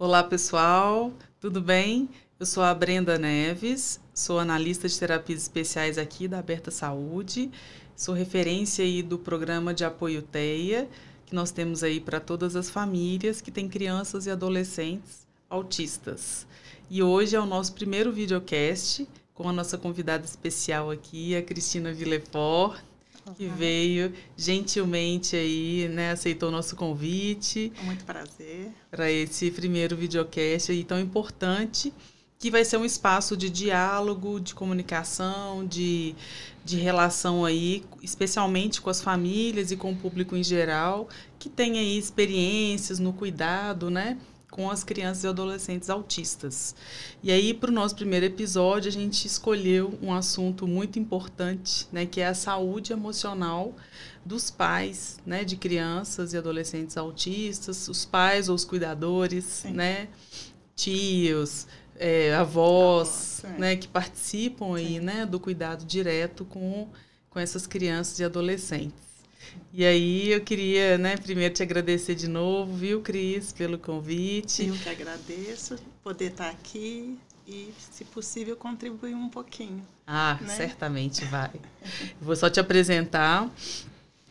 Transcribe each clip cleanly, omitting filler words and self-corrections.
Olá, pessoal, tudo bem? Eu sou a Brenda Neves, sou analista de terapias especiais aqui da Aberta Saúde, sou referência aí do programa de apoio TEIA, que nós temos aí para todas as famílias que têm crianças e adolescentes autistas. E hoje é o nosso primeiro videocast com a nossa convidada especial aqui, a Cristina Villefort, que veio gentilmente aí, né, aceitou o nosso convite. Muito prazer. Para esse primeiro videocast aí tão importante, que vai ser um espaço de diálogo, de comunicação, de relação aí, especialmente com as famílias e com o público em geral, que tem aí experiências no cuidado, né, com as crianças e adolescentes autistas. E aí, para o nosso primeiro episódio, a gente escolheu um assunto muito importante, né, que é a saúde emocional dos pais, né, de crianças e adolescentes autistas, os pais ou os cuidadores, sim, né, tios, avós, né, que participam aí, né, do cuidado direto com essas crianças e adolescentes. E aí eu queria, né, primeiro te agradecer de novo, viu, Cris, pelo convite. Eu que agradeço poder estar aqui e, se possível, contribuir um pouquinho. Ah, né? Certamente vai. Vou só te apresentar.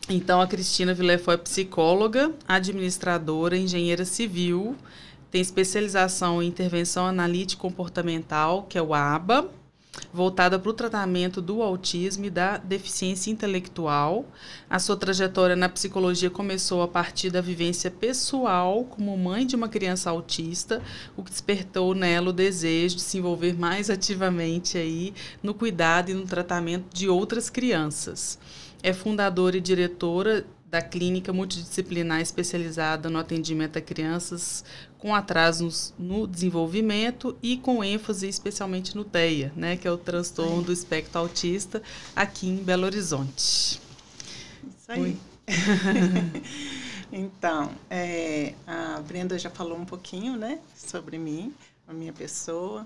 Então, a Cristina Villefort é psicóloga, administradora, engenheira civil, tem especialização em intervenção analítica comportamental, que é o ABA, voltada para o tratamento do autismo e da deficiência intelectual. A sua trajetória na psicologia começou a partir da vivência pessoal como mãe de uma criança autista, o que despertou nela o desejo de se envolver mais ativamente aí no cuidado e no tratamento de outras crianças. É fundadora e diretora da clínica multidisciplinar especializada no atendimento a crianças com atrasos no desenvolvimento e com ênfase especialmente no TEIA, né, que é o transtorno do espectro autista, aqui em Belo Horizonte. Isso aí. Então, a Brenda já falou um pouquinho, né, sobre mim, a minha pessoa.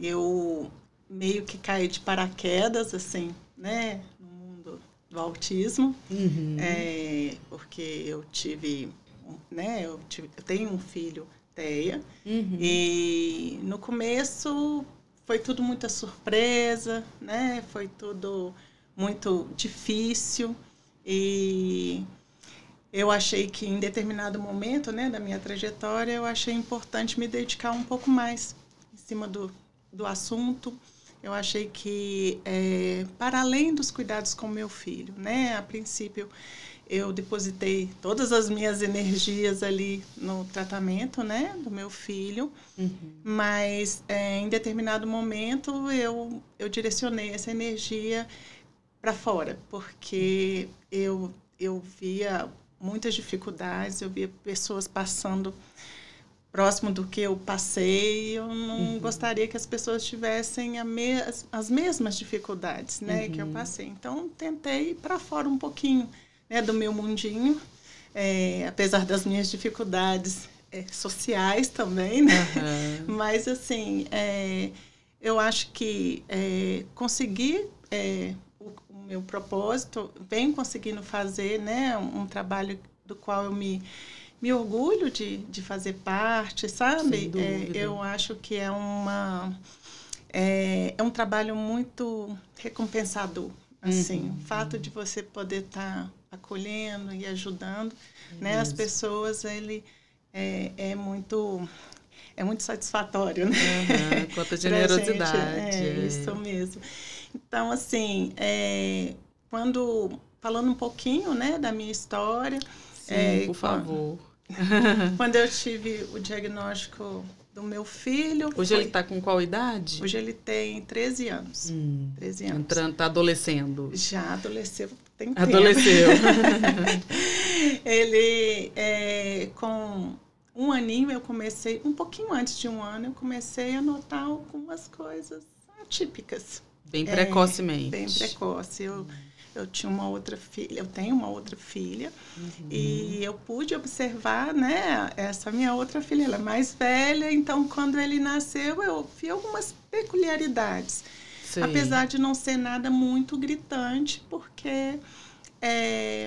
Eu meio que caí de paraquedas, assim, né, no mundo do autismo, porque eu tive, né, eu tenho um filho TEIA, e no começo foi tudo muita surpresa, né, foi tudo muito difícil, e eu achei que em determinado momento, né, da minha trajetória, eu achei importante me dedicar um pouco mais em cima do assunto. Eu achei que, para além dos cuidados com meu filho, né, a princípio eu depositei todas as minhas energias ali no tratamento, né, do meu filho, mas em determinado momento eu direcionei essa energia para fora, porque eu via muitas dificuldades, eu via pessoas passando próximo do que eu passei, eu não gostaria que as pessoas tivessem as mesmas dificuldades, né, que eu passei. Então, tentei ir para fora um pouquinho, né, do meu mundinho, apesar das minhas dificuldades sociais também, né? Mas, assim, eu acho que consegui o meu propósito, venho conseguindo fazer, né, um trabalho do qual eu me orgulho de fazer parte, sabe? Eu acho que é um trabalho muito recompensador, assim, o fato de você poder estar acolhendo e ajudando, né, as pessoas, ele é muito satisfatório, né? Quanta generosidade. Isso mesmo. Então, assim, falando um pouquinho, né, da minha história. Sim, por favor. Quando eu tive o diagnóstico do meu filho... Hoje ele está com qual idade? Hoje ele tem 13 anos. 13 anos. Está adolescendo. Já adolesceu, tem tempo. Adolesceu. Ele, com um aninho, eu comecei, um pouquinho antes de um ano, eu comecei a notar algumas coisas atípicas. Bem precocemente. Bem precoce. Eu tinha uma outra filha, eu tenho uma outra filha, e eu pude observar, né, essa minha outra filha, ela é mais velha, então quando ele nasceu eu vi algumas peculiaridades, apesar de não ser nada muito gritante, porque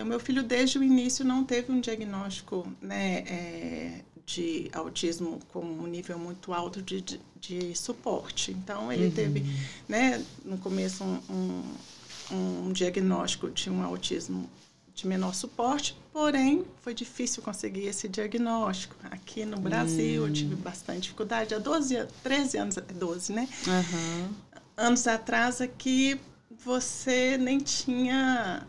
o meu filho, desde o início, não teve um diagnóstico, né, de autismo com um nível muito alto de suporte. Então, ele teve, né, no começo, um diagnóstico de um autismo de menor suporte, porém, foi difícil conseguir esse diagnóstico. Aqui no Brasil, eu tive bastante dificuldade. Há 13 anos, 12, né? Anos atrás, aqui, você nem tinha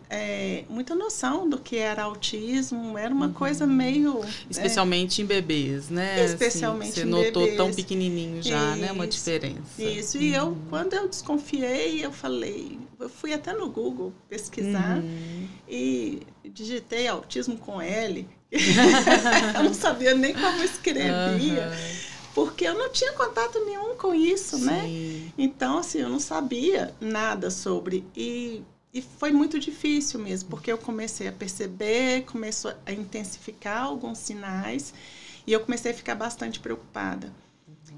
muita noção do que era autismo, era uma coisa meio... Especialmente em bebês, né? Especialmente assim, em bebês. Você notou tão pequenininho já, né? Uma diferença. Isso, e quando eu desconfiei, eu fui até no Google pesquisar e digitei autismo com L. Eu não sabia nem como escrevia. Porque eu não tinha contato nenhum com isso, né? Então, assim, eu não sabia nada sobre. E foi muito difícil mesmo, porque eu comecei a perceber, começou a intensificar alguns sinais, e eu comecei a ficar bastante preocupada.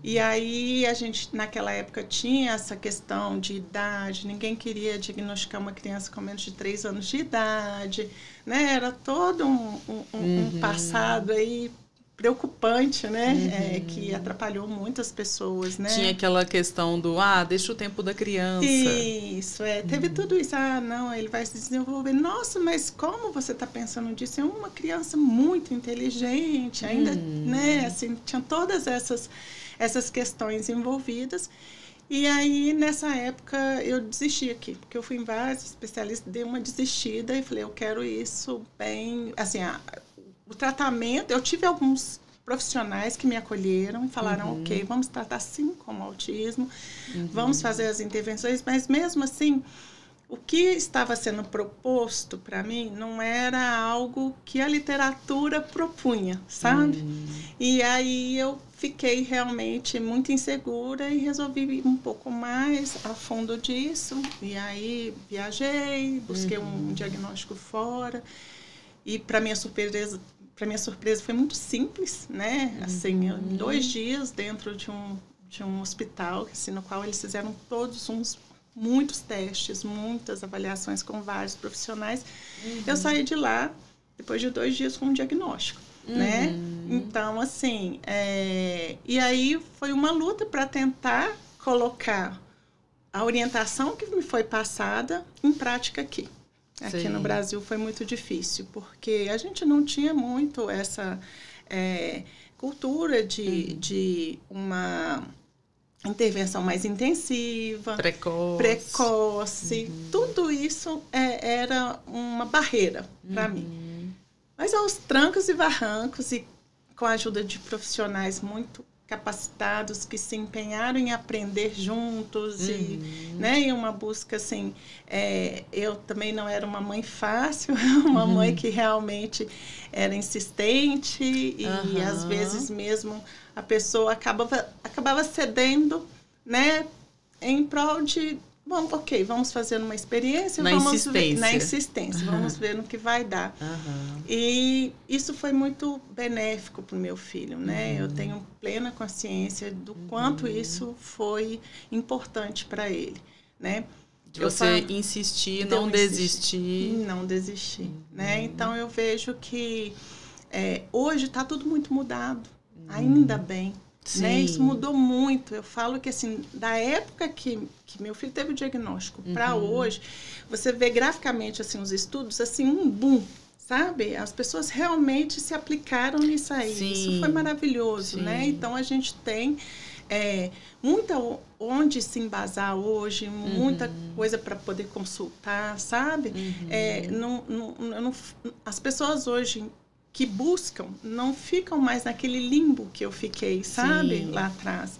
E aí, a gente, naquela época, tinha essa questão de idade, ninguém queria diagnosticar uma criança com menos de 3 anos de idade, né? Era todo um passado aí preocupante, né? Que atrapalhou muitas pessoas, né? Tinha aquela questão do, deixa o tempo da criança. Isso, teve tudo isso. Não, ele vai se desenvolver. Nossa, mas como você está pensando disso? É uma criança muito inteligente, ainda, né? Assim, tinha todas essas questões envolvidas. E aí, nessa época, eu desisti aqui, porque eu fui em vários especialistas, dei uma desistida e falei, eu quero isso bem... Assim, o tratamento, eu tive alguns profissionais que me acolheram e falaram, ok, vamos tratar sim como autismo, vamos fazer as intervenções, mas mesmo assim, o que estava sendo proposto para mim não era algo que a literatura propunha, sabe? E aí eu fiquei realmente muito insegura e resolvi ir um pouco mais a fundo disso. E aí viajei, busquei um diagnóstico fora e, para minha surpresa, foi muito simples, né? Assim, em 2 dias dentro de um hospital, assim, no qual eles fizeram muitos testes, muitas avaliações com vários profissionais. Eu saí de lá depois de 2 dias com um diagnóstico, né? Então, assim, e aí foi uma luta para tentar colocar a orientação que me foi passada em prática aqui. Aqui no Brasil foi muito difícil, porque a gente não tinha muito essa cultura de uma intervenção mais intensiva, precoce. Tudo isso era uma barreira para mim. Mas aos trancos e barrancos, e com a ajuda de profissionais muito capacitados que se empenharam em aprender juntos e uma busca assim, eu também não era uma mãe fácil, uma mãe que realmente era insistente e às vezes mesmo a pessoa acabava cedendo, né, em prol de, bom, ok, vamos fazer uma experiência, na insistência, vamos ver no que vai dar. E isso foi muito benéfico para o meu filho, né? Eu tenho plena consciência do quanto isso foi importante para ele, né? De você insistir, não desistir. Não desistir, né? Então, eu vejo que hoje está tudo muito mudado, ainda bem. Né? Isso mudou muito. Eu falo que, assim, da época que meu filho teve o diagnóstico para hoje, você vê graficamente, assim, os estudos, assim, um boom, sabe? As pessoas realmente se aplicaram nisso aí. Isso foi maravilhoso, né? Então, a gente tem muita onde se embasar hoje, muita coisa para poder consultar, sabe? As pessoas hoje que buscam, não ficam mais naquele limbo que eu fiquei, sabe? Lá atrás.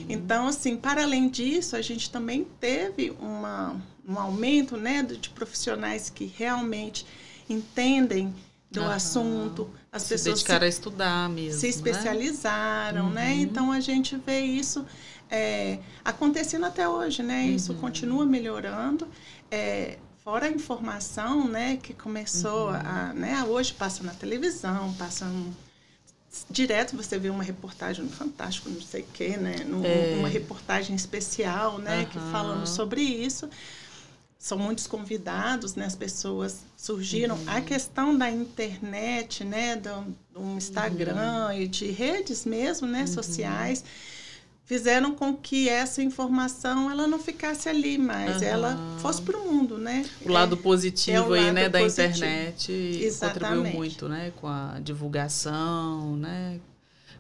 Então, assim, para além disso, a gente também teve um aumento, né, de profissionais que realmente entendem do assunto. As pessoas se dedicaram a estudar mesmo, se especializaram, né? Então, a gente vê isso acontecendo até hoje, né? Isso continua melhorando. Fora a informação, né, que começou hoje passa na televisão, passa direto, você vê uma reportagem no Fantástico, não sei o quê, né, uma reportagem especial, né, que falando sobre isso. são muitos convidados, né? As pessoas surgiram. A questão da internet, né? Do Instagram e de redes mesmo, né? Sociais, fizeram com que essa informação ela não ficasse ali, mas ela fosse para o mundo, né? O lado positivo aí, né, da internet Exatamente. contribuiu muito, né, com a divulgação, né,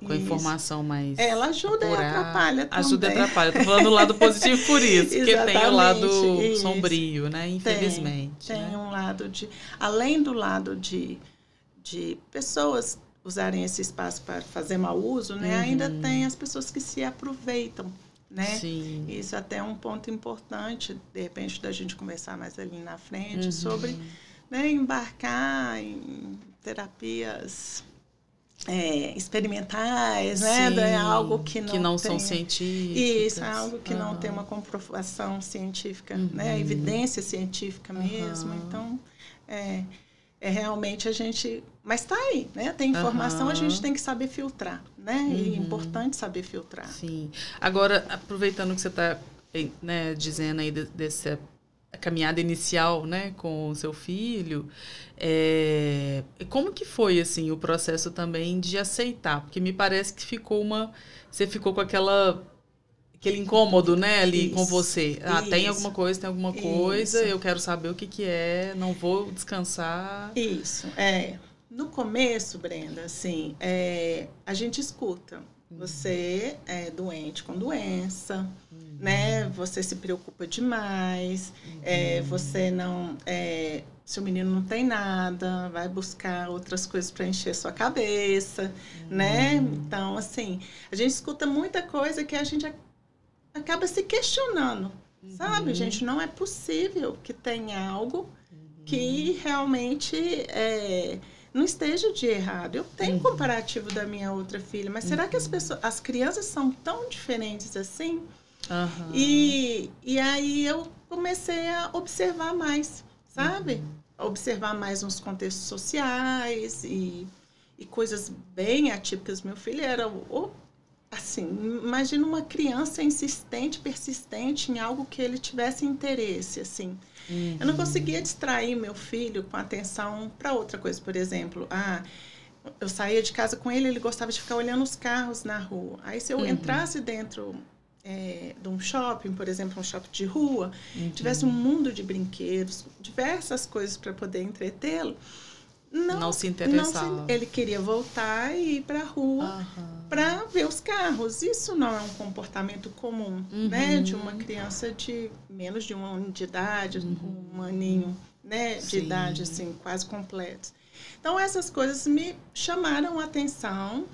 com a informação mais ela ajuda apurada. E atrapalha também. Ajuda e atrapalha. Estou falando do lado positivo por isso, porque tem o lado sombrio, né, infelizmente. Tem né? Um lado de... Além do lado de pessoas usarem esse espaço para fazer mau uso, né? Ainda tem as pessoas que se aproveitam, né? Sim. Isso até é um ponto importante, de repente, da gente conversar mais ali na frente, sobre, né, embarcar em terapias experimentais, né? É algo que não são científicas. Isso, é algo que não tem uma comprovação científica, né? Evidência científica mesmo. Então, realmente a gente... Mas está aí, né? Tem informação, a gente tem que saber filtrar, né? E é importante saber filtrar. Sim. Agora, aproveitando que você está, né, dizendo aí dessa caminhada inicial, né, com o seu filho, como que foi, assim, o processo também de aceitar? Porque me parece que você ficou com aquele incômodo, né, ali com você. Tem alguma coisa, eu quero saber o que é, não vou descansar. Isso, No começo, Brenda, assim, a gente escuta. Você é doente com doença, né? Você se preocupa demais, você não... seu menino não tem nada, vai buscar outras coisas para encher sua cabeça, né? Então, assim, a gente escuta muita coisa que a gente acaba se questionando, sabe? Gente, não é possível que tenha algo que realmente não esteja de errado. Eu tenho um comparativo da minha outra filha, mas será que as crianças são tão diferentes assim? E aí eu comecei a observar mais, sabe? Observar mais nos contextos sociais e coisas bem atípicas. Meu filho era... Assim, imagina uma criança insistente, persistente em algo que ele tivesse interesse, assim. Eu não conseguia distrair meu filho com atenção para outra coisa. Por exemplo, eu saía de casa com ele, ele gostava de ficar olhando os carros na rua. Aí, se eu entrasse dentro de um shopping, por exemplo, um shopping de rua, tivesse um mundo de brinquedos, diversas coisas para poder entretê-lo, não se interessava. Ele queria voltar e ir para a rua para ver os carros. Isso não é um comportamento comum, né? De uma criança de menos de 1 ano de idade, um aninho, né? De idade, assim, quase completo. Então, essas coisas me chamaram a atenção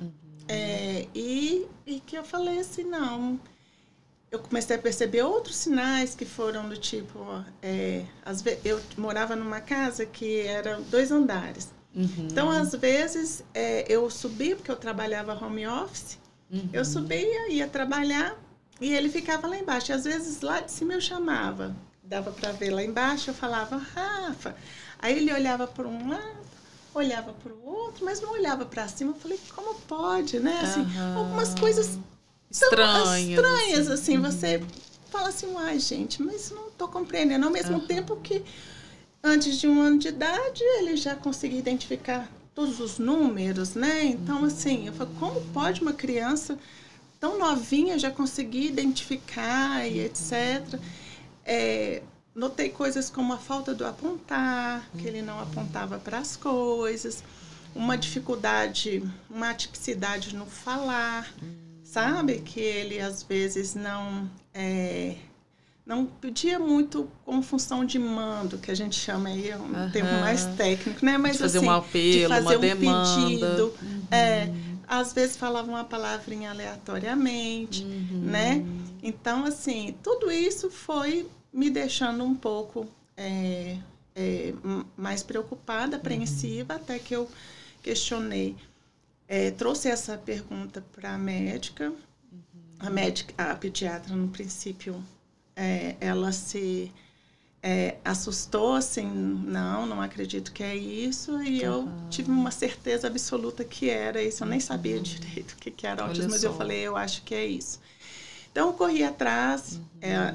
e que eu falei assim, não... Eu comecei a perceber outros sinais que foram do tipo... às vezes, eu morava numa casa que era 2 andares. Então, às vezes, eu subia, porque eu trabalhava home office. Eu subia, ia trabalhar e ele ficava lá embaixo. E, às vezes, lá de cima eu chamava. Dava para ver lá embaixo, eu falava, Rafa. Aí ele olhava para um lado, olhava para o outro, mas não olhava para cima. Eu falei, como pode, né? Assim, algumas coisas... estranhas, assim, você fala assim, gente, mas não estou compreendendo. Ao mesmo tempo que, antes de 1 ano de idade, ele já conseguia identificar todos os números, né? Então, assim, eu falo, como pode uma criança tão novinha já conseguir identificar e etc. Notei coisas como a falta do apontar, que ele não apontava para as coisas, uma dificuldade, uma atipicidade no falar, sabe? Que ele, às vezes, não pedia muito como função de mando, que a gente chama aí, um termo mais técnico, né? Mas, de fazer assim, um apelo, de fazer uma demanda. Pedido. Às vezes falava uma palavrinha aleatoriamente, né? Então, assim, tudo isso foi me deixando um pouco mais preocupada, apreensiva, até que eu questionei. Trouxe essa pergunta para a médica. A pediatra, no princípio, ela se assustou, assim, não acredito que é isso. E eu tive uma certeza absoluta que era isso. Eu nem sabia direito o que era autismo, mas eu falei, eu acho que é isso. Então, eu corri atrás,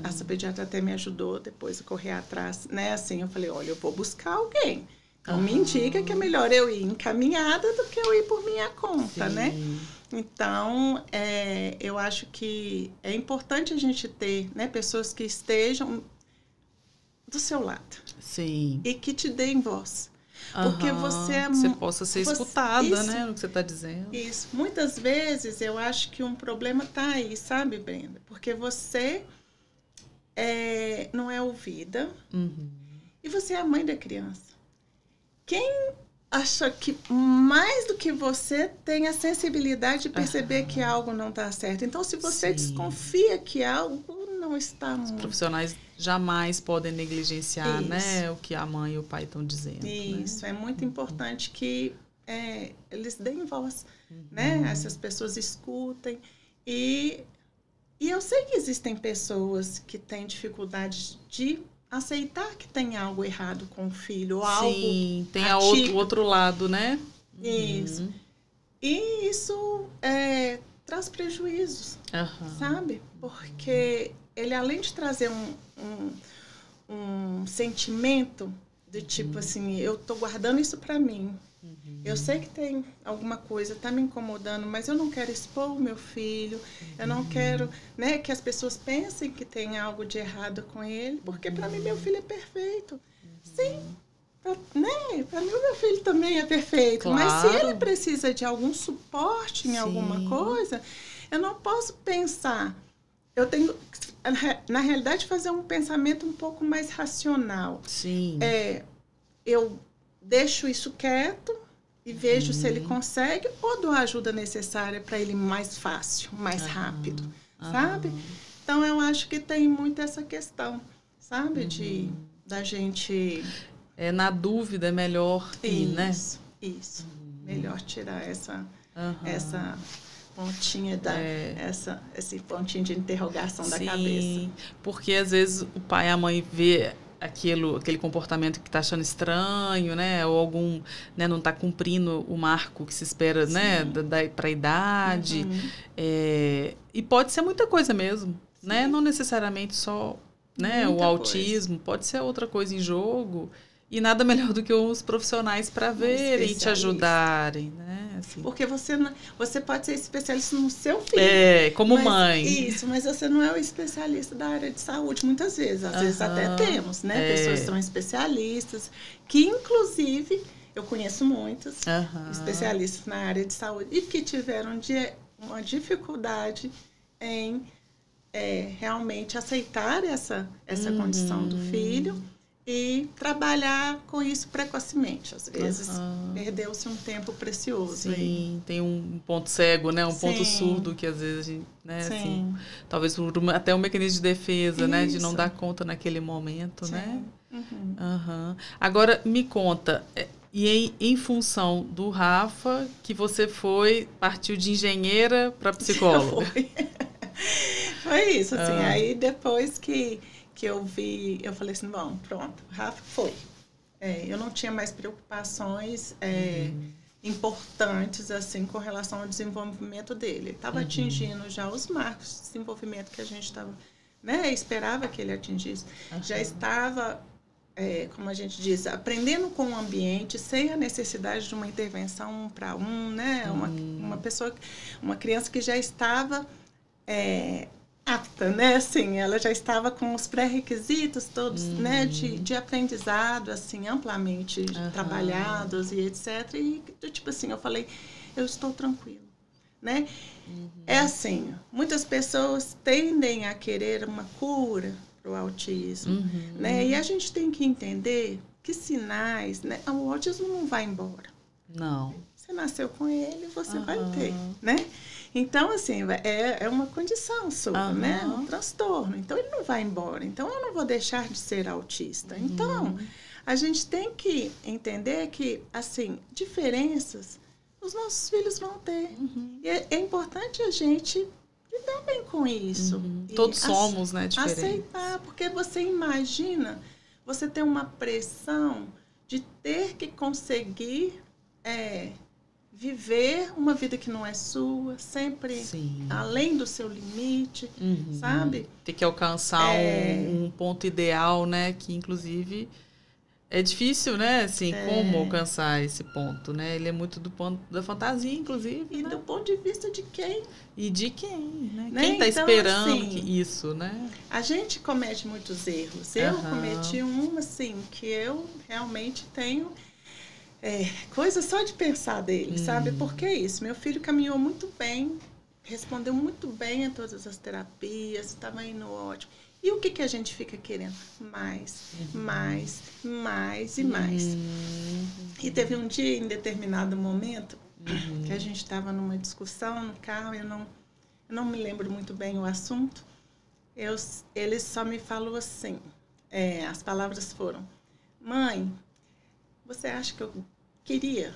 essa pediatra até me ajudou depois a correr atrás, né? Assim, eu falei, olha, eu vou buscar alguém. Então, me indica que é melhor eu ir encaminhada do que eu ir por minha conta, né? Então, eu acho que é importante a gente ter, né, pessoas que estejam do seu lado. Sim. E que te deem voz. Porque você possa ser escutada, isso, né, no que você está dizendo. Isso. Muitas vezes eu acho que um problema está aí, sabe, Brenda? Porque você não é ouvida e você é a mãe da criança. Quem acha que mais do que você tem a sensibilidade de perceber que algo não está certo? Então, se você desconfia que algo não está... Os profissionais jamais podem negligenciar, né, o que a mãe e o pai estão dizendo. Isso, né? É muito importante que eles deem voz, né? Essas pessoas escutem. E eu sei que existem pessoas que têm dificuldade de aceitar que tem algo errado com o filho, ou algo Sim, tem o outro lado, né? Isso. E isso traz prejuízos, sabe? Porque ele, além de trazer um sentimento de tipo assim, eu tô guardando isso para mim. Eu sei que tem alguma coisa, tá me incomodando, mas eu não quero expor o meu filho, eu não quero, né, que as pessoas pensem que tem algo de errado com ele, porque para mim meu filho é perfeito. Sim, né? Para mim o meu filho também é perfeito, claro. Mas se ele precisa de algum suporte em alguma coisa, eu não posso pensar. Eu tenho, na realidade, fazer um pensamento um pouco mais racional. Sim. Eu deixo isso quieto e vejo se ele consegue ou dou a ajuda necessária para ele mais fácil, mais rápido, sabe? Então, eu acho que tem muito essa questão, sabe? Da gente... na dúvida, é melhor ir, né? Isso. Melhor tirar essa pontinha esse pontinho de interrogação da cabeça. Porque às vezes o pai e a mãe vê aquele comportamento que está achando estranho, né? Ou algum, né, não está cumprindo o marco que se espera, né, para a idade. E pode ser muita coisa mesmo, né? Não necessariamente só, né, o autismo, pode ser outra coisa em jogo. E nada melhor do que os profissionais para verem e te ajudarem, né? Assim. Porque você pode ser especialista no seu filho. Como mãe. Isso, mas você não é o especialista da área de saúde, muitas vezes. Às vezes até temos, né? Pessoas que são especialistas, que inclusive, eu conheço muitas especialistas na área de saúde e que tiveram uma dificuldade em realmente aceitar essa condição do filho. E trabalhar com isso precocemente. Às vezes, perdeu-se um tempo precioso. Sim, aí. Tem um ponto cego, né? Um ponto surdo que às vezes, né? Assim, talvez até um mecanismo de defesa, né? De não dar conta naquele momento, né? Agora, me conta, e em função do Rafa, que você partiu de engenheira para psicóloga? Foi isso, assim. Aí, depois que eu vi, eu falei assim, bom, pronto, Rafa foi. Eu não tinha mais preocupações importantes, assim, com relação ao desenvolvimento dele. Ele estava atingindo já os marcos de desenvolvimento que a gente estava, né, esperava que ele atingisse. Já estava, como a gente diz, aprendendo com o ambiente, sem a necessidade de uma intervenção 1 para 1, né? Uma criança que já estava... apta, né? Assim, ela já estava com os pré-requisitos todos, né? De aprendizado, assim, amplamente trabalhados e etc. E, tipo assim, eu falei, eu estou tranquila, né? É assim, muitas pessoas tendem a querer uma cura para o autismo, né? E a gente tem que entender que sinais, né? O autismo não vai embora. Não. Você nasceu com ele, você vai ter, né? Então, assim, é uma condição sua, né? Um transtorno. Então, ele não vai embora. Então, eu não vou deixar de ser autista. Então, a gente tem que entender que, assim, diferenças os nossos filhos vão ter. E é importante a gente lidar bem com isso. Todos somos, né, diferentes. Aceitar, porque você imagina você ter uma pressão de ter que conseguir... viver uma vida que não é sua, sempre além do seu limite, sabe? Tem que alcançar um ponto ideal, né? Que, inclusive, é difícil, né? Assim, como alcançar esse ponto, né? Ele é muito do ponto da fantasia, inclusive. E né? do ponto de vista de quem? E de quem, né? Né? Quem está Então, esperando assim, isso, né? A gente comete muitos erros. Eu cometi assim, que eu realmente tenho... coisa só de pensar dele, sabe? Porque é isso. Meu filho caminhou muito bem, respondeu muito bem a todas as terapias, estava indo ótimo. E o que a gente fica querendo? Mais, mais, mais e mais. E teve um dia, em determinado momento, que a gente estava numa discussão no carro, eu não me lembro muito bem o assunto. Ele só me falou assim, as palavras foram: mãe, você acha que eu queria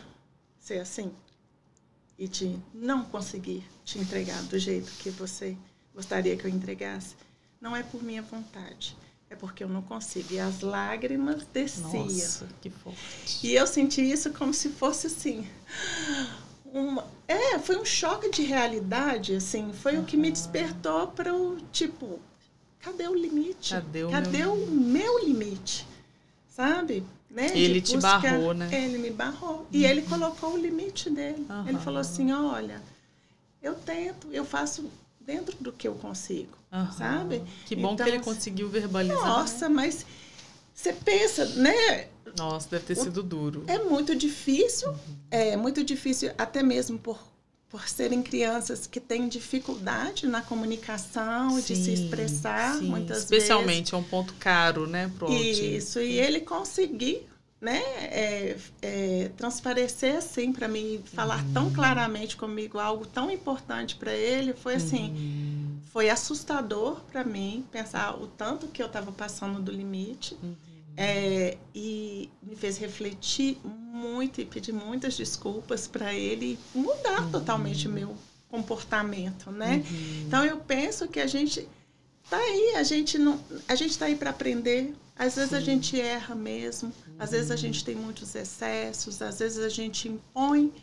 ser assim? E não conseguir te entregar do jeito que você gostaria que eu entregasse? Não é por minha vontade, é porque eu não consigo. E as lágrimas desciam. Nossa, que forte. E eu senti isso como se fosse assim... foi um choque de realidade, assim. Foi o que me despertou para o tipo... Cadê o limite? Cadê o meu limite? Sabe? Né? Ele te barrou, né? Ele me barrou. E ele colocou o limite dele. Ele falou assim, olha, eu tento, eu faço dentro do que eu consigo, sabe? Que bom então, que ele conseguiu verbalizar. Nossa, né? Mas você pensa, né? Nossa, deve ter sido duro. É muito difícil, até mesmo por serem crianças que têm dificuldade na comunicação, de se expressar, muitas vezes. Especialmente, é um ponto caro, né, pro autismo. Isso, e ele conseguir, né, transparecer assim para mim, falar tão claramente comigo algo tão importante para ele, foi assim, foi assustador para mim pensar o tanto que eu estava passando do limite. E me fez refletir muito e pedir muitas desculpas para ele mudar totalmente o meu comportamento, né? Então eu penso que a gente tá aí, a gente tá aí para aprender. Às vezes a gente erra mesmo, às vezes a gente tem muitos excessos, às vezes a gente impõe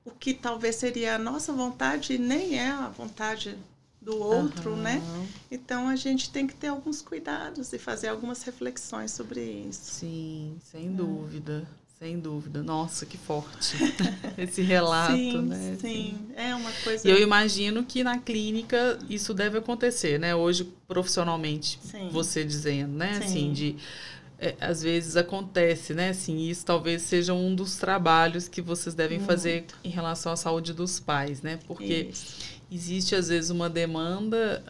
o que talvez seria a nossa vontade e nem é a vontade do outro, né? Então, a gente tem que ter alguns cuidados e fazer algumas reflexões sobre isso. Sim, sem dúvida, sem dúvida. Nossa, que forte esse relato, né? Sim, é uma coisa... E eu imagino que na clínica isso deve acontecer, né? Hoje, profissionalmente, você dizendo, né? Assim, às vezes acontece, né? Assim, isso talvez seja um dos trabalhos que vocês devem fazer em relação à saúde dos pais, né? Porque... existe, às vezes, uma demanda,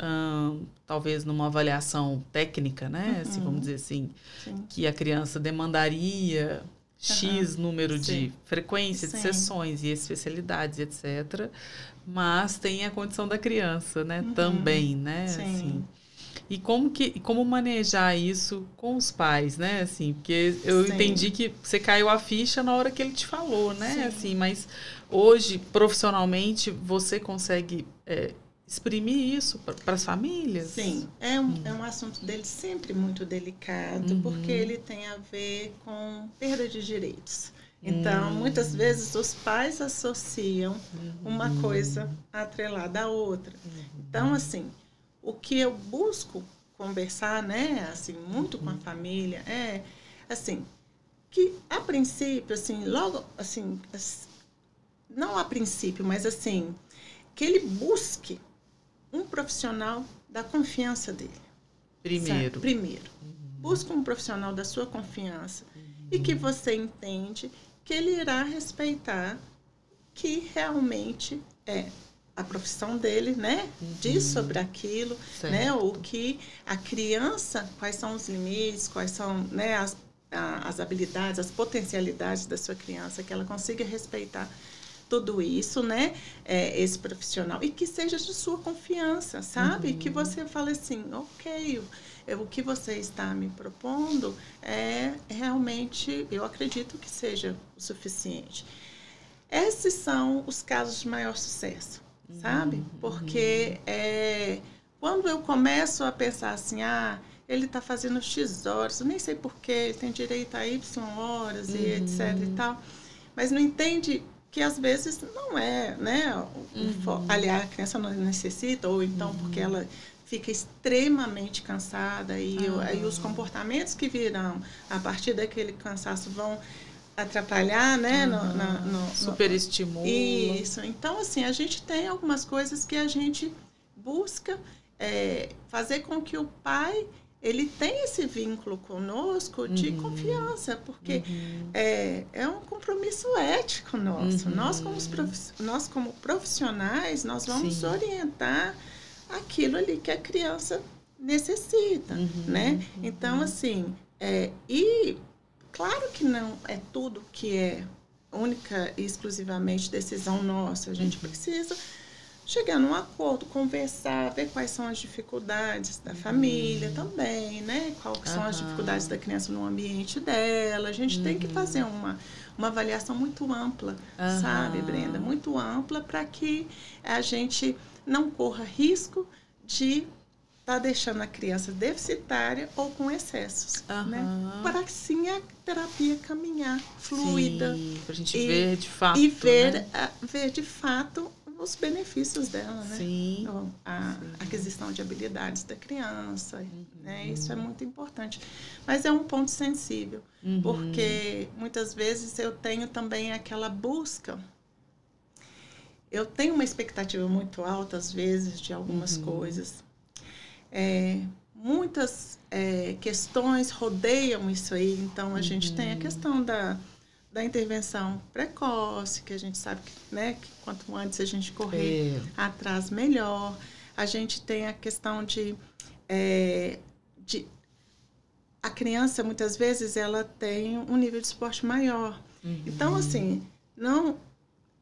talvez numa avaliação técnica, né? Assim, vamos dizer assim, que a criança demandaria X número de frequência de sessões e especialidades, etc. Mas tem a condição da criança, né? Também, né? Assim, e como manejar isso com os pais, né? Assim, porque eu entendi que você caiu a ficha na hora que ele te falou, né? Assim, mas hoje, profissionalmente, você consegue exprimir isso para as famílias? Sim, é um assunto dele sempre muito delicado, porque ele tem a ver com perda de direitos. Então, muitas vezes, os pais associam uma coisa atrelada à outra. Então, assim... O que eu busco conversar, né, assim, muito com a família é, assim, que a princípio, assim, logo, assim, não a princípio, mas assim, que ele busque um profissional da confiança dele. Primeiro. Primeiro. Busca um profissional da sua confiança e que você entende que ele irá respeitar que realmente a profissão dele, né, diz sobre aquilo, né, o que a criança, quais são os limites, quais são, né, as habilidades, as potencialidades da sua criança, que ela consiga respeitar tudo isso, né, esse profissional, e que seja de sua confiança, sabe? Que você fale assim, ok, o que você está me propondo realmente, eu acredito que seja o suficiente. Esses são os casos de maior sucesso. Sabe? Porque quando eu começo a pensar assim, ele está fazendo X horas, eu nem sei porquê, ele tem direito a Y horas e etc e tal, mas não entende que às vezes não é, né? Aliás, a criança não necessita, ou então porque ela fica extremamente cansada e aí os comportamentos que virão a partir daquele cansaço vão atrapalhar, né? Superestimula. Isso. Então, assim, a gente tem algumas coisas que a gente busca fazer com que o pai ele tenha esse vínculo conosco de confiança, porque é um compromisso ético nosso. Nós, como profissionais, nós vamos orientar aquilo ali que a criança necessita, né? Então, assim, e claro que não é tudo que é única e exclusivamente decisão nossa. A gente precisa chegar num acordo, conversar, ver quais são as dificuldades da família também, né? Quais são as dificuldades da criança no ambiente dela. A gente tem que fazer uma avaliação muito ampla, sabe, Brenda? Muito ampla para que a gente não corra risco de estar deixando a criança deficitária ou com excessos, né? Para que sim a terapia caminhar fluida. Para a gente ver de fato. E ver, né? Ver de fato os benefícios dela, né? Sim. A aquisição de habilidades da criança, né? Isso é muito importante. Mas é um ponto sensível, porque muitas vezes eu tenho também aquela busca. Eu tenho uma expectativa muito alta, às vezes, de algumas coisas. Muitas questões rodeiam isso aí. Então, a gente tem a questão da intervenção precoce, que a gente sabe que, né, que quanto antes a gente correr atrás, melhor. A gente tem a questão de a criança, muitas vezes, ela tem um nível de suporte maior. Então, assim,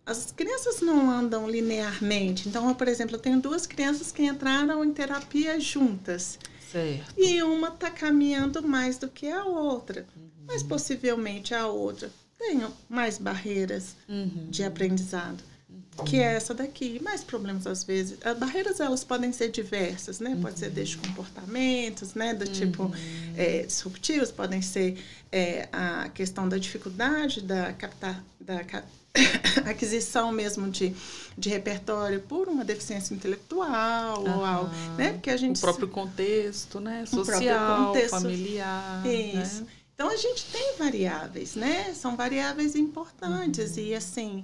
as crianças não andam linearmente. Então, por exemplo, eu tenho 2 crianças que entraram em terapia juntas. Certo. E uma está caminhando mais do que a outra. Mas, possivelmente, a outra tem mais barreiras de aprendizado, que é essa daqui. Mais problemas, às vezes. As barreiras, elas podem ser diversas, né? Pode ser desde comportamentos, né? Do tipo disruptivos, podem ser a questão da dificuldade da aquisição mesmo de repertório por uma deficiência intelectual ou algo, né? Porque a gente... O próprio contexto, né? Social, contexto, familiar. Isso. Né? Então, a gente tem variáveis, né? São variáveis importantes. E, assim,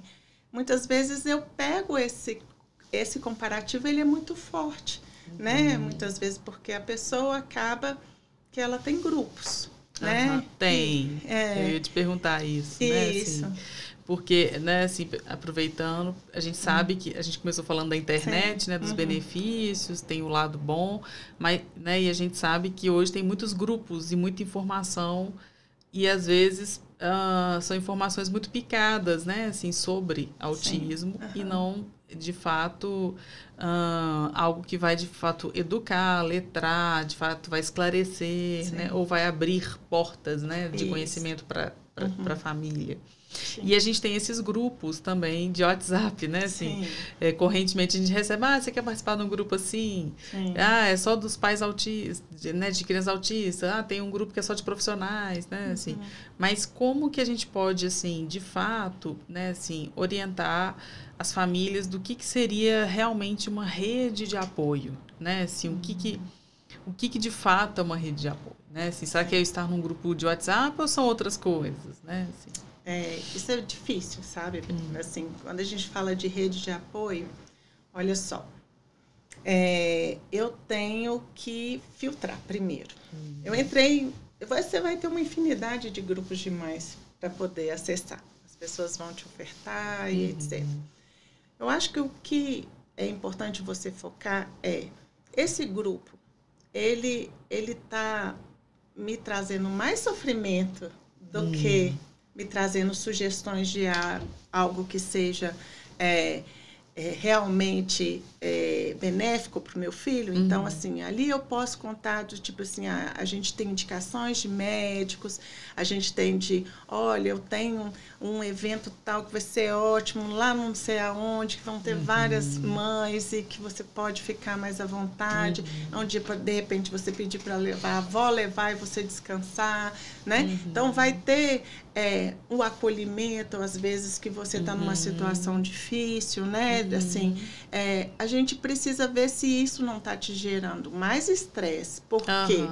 muitas vezes eu pego esse comparativo, ele é muito forte, né? Muitas vezes porque a pessoa acaba que ela tem grupos, né? Tem. Eu ia te perguntar isso, né? Isso. Assim, porque, né, assim, aproveitando, a gente sabe que a gente começou falando da internet, né, dos benefícios, tem o lado bom, mas, né, e a gente sabe que hoje tem muitos grupos e muita informação e, às vezes, são informações muito picadas, né, assim, sobre autismo e não, de fato, algo que vai, de fato, educar, letrar, de fato, vai esclarecer, né, ou vai abrir portas, né, de conhecimento para a família. Sim. E a gente tem esses grupos também de WhatsApp, né? Assim, correntemente a gente recebe, você quer participar de um grupo assim? Sim. É só dos pais autistas, né? De crianças autistas. Tem um grupo que é só de profissionais, né? Assim, mas como que a gente pode, assim, de fato, né? Assim, orientar as famílias do que seria realmente uma rede de apoio, né? Assim, o que de fato é uma rede de apoio, né? Assim, será que é estar num grupo de WhatsApp ou são outras coisas, né? Assim. Isso é difícil, sabe? Assim, quando a gente fala de rede de apoio, olha só, eu tenho que filtrar primeiro. Eu entrei, você vai ter uma infinidade de grupos demais para poder acessar. As pessoas vão te ofertar e etc. Eu acho que o que é importante você focar esse grupo, ele tá me trazendo mais sofrimento do que me trazendo sugestões de algo que seja realmente benéfico para o meu filho. Então, assim, ali eu posso contar do tipo assim, a gente tem indicações de médicos, a gente tem olha, eu tenho um evento tal que vai ser ótimo, lá não sei aonde, que vão ter várias mães e que você pode ficar mais à vontade, onde de repente você pedir para levar a avó levar e você descansar, né? Então vai ter o acolhimento, às vezes que você está numa situação difícil, né? Assim, a gente precisa ver se isso não está te gerando mais estresse, porque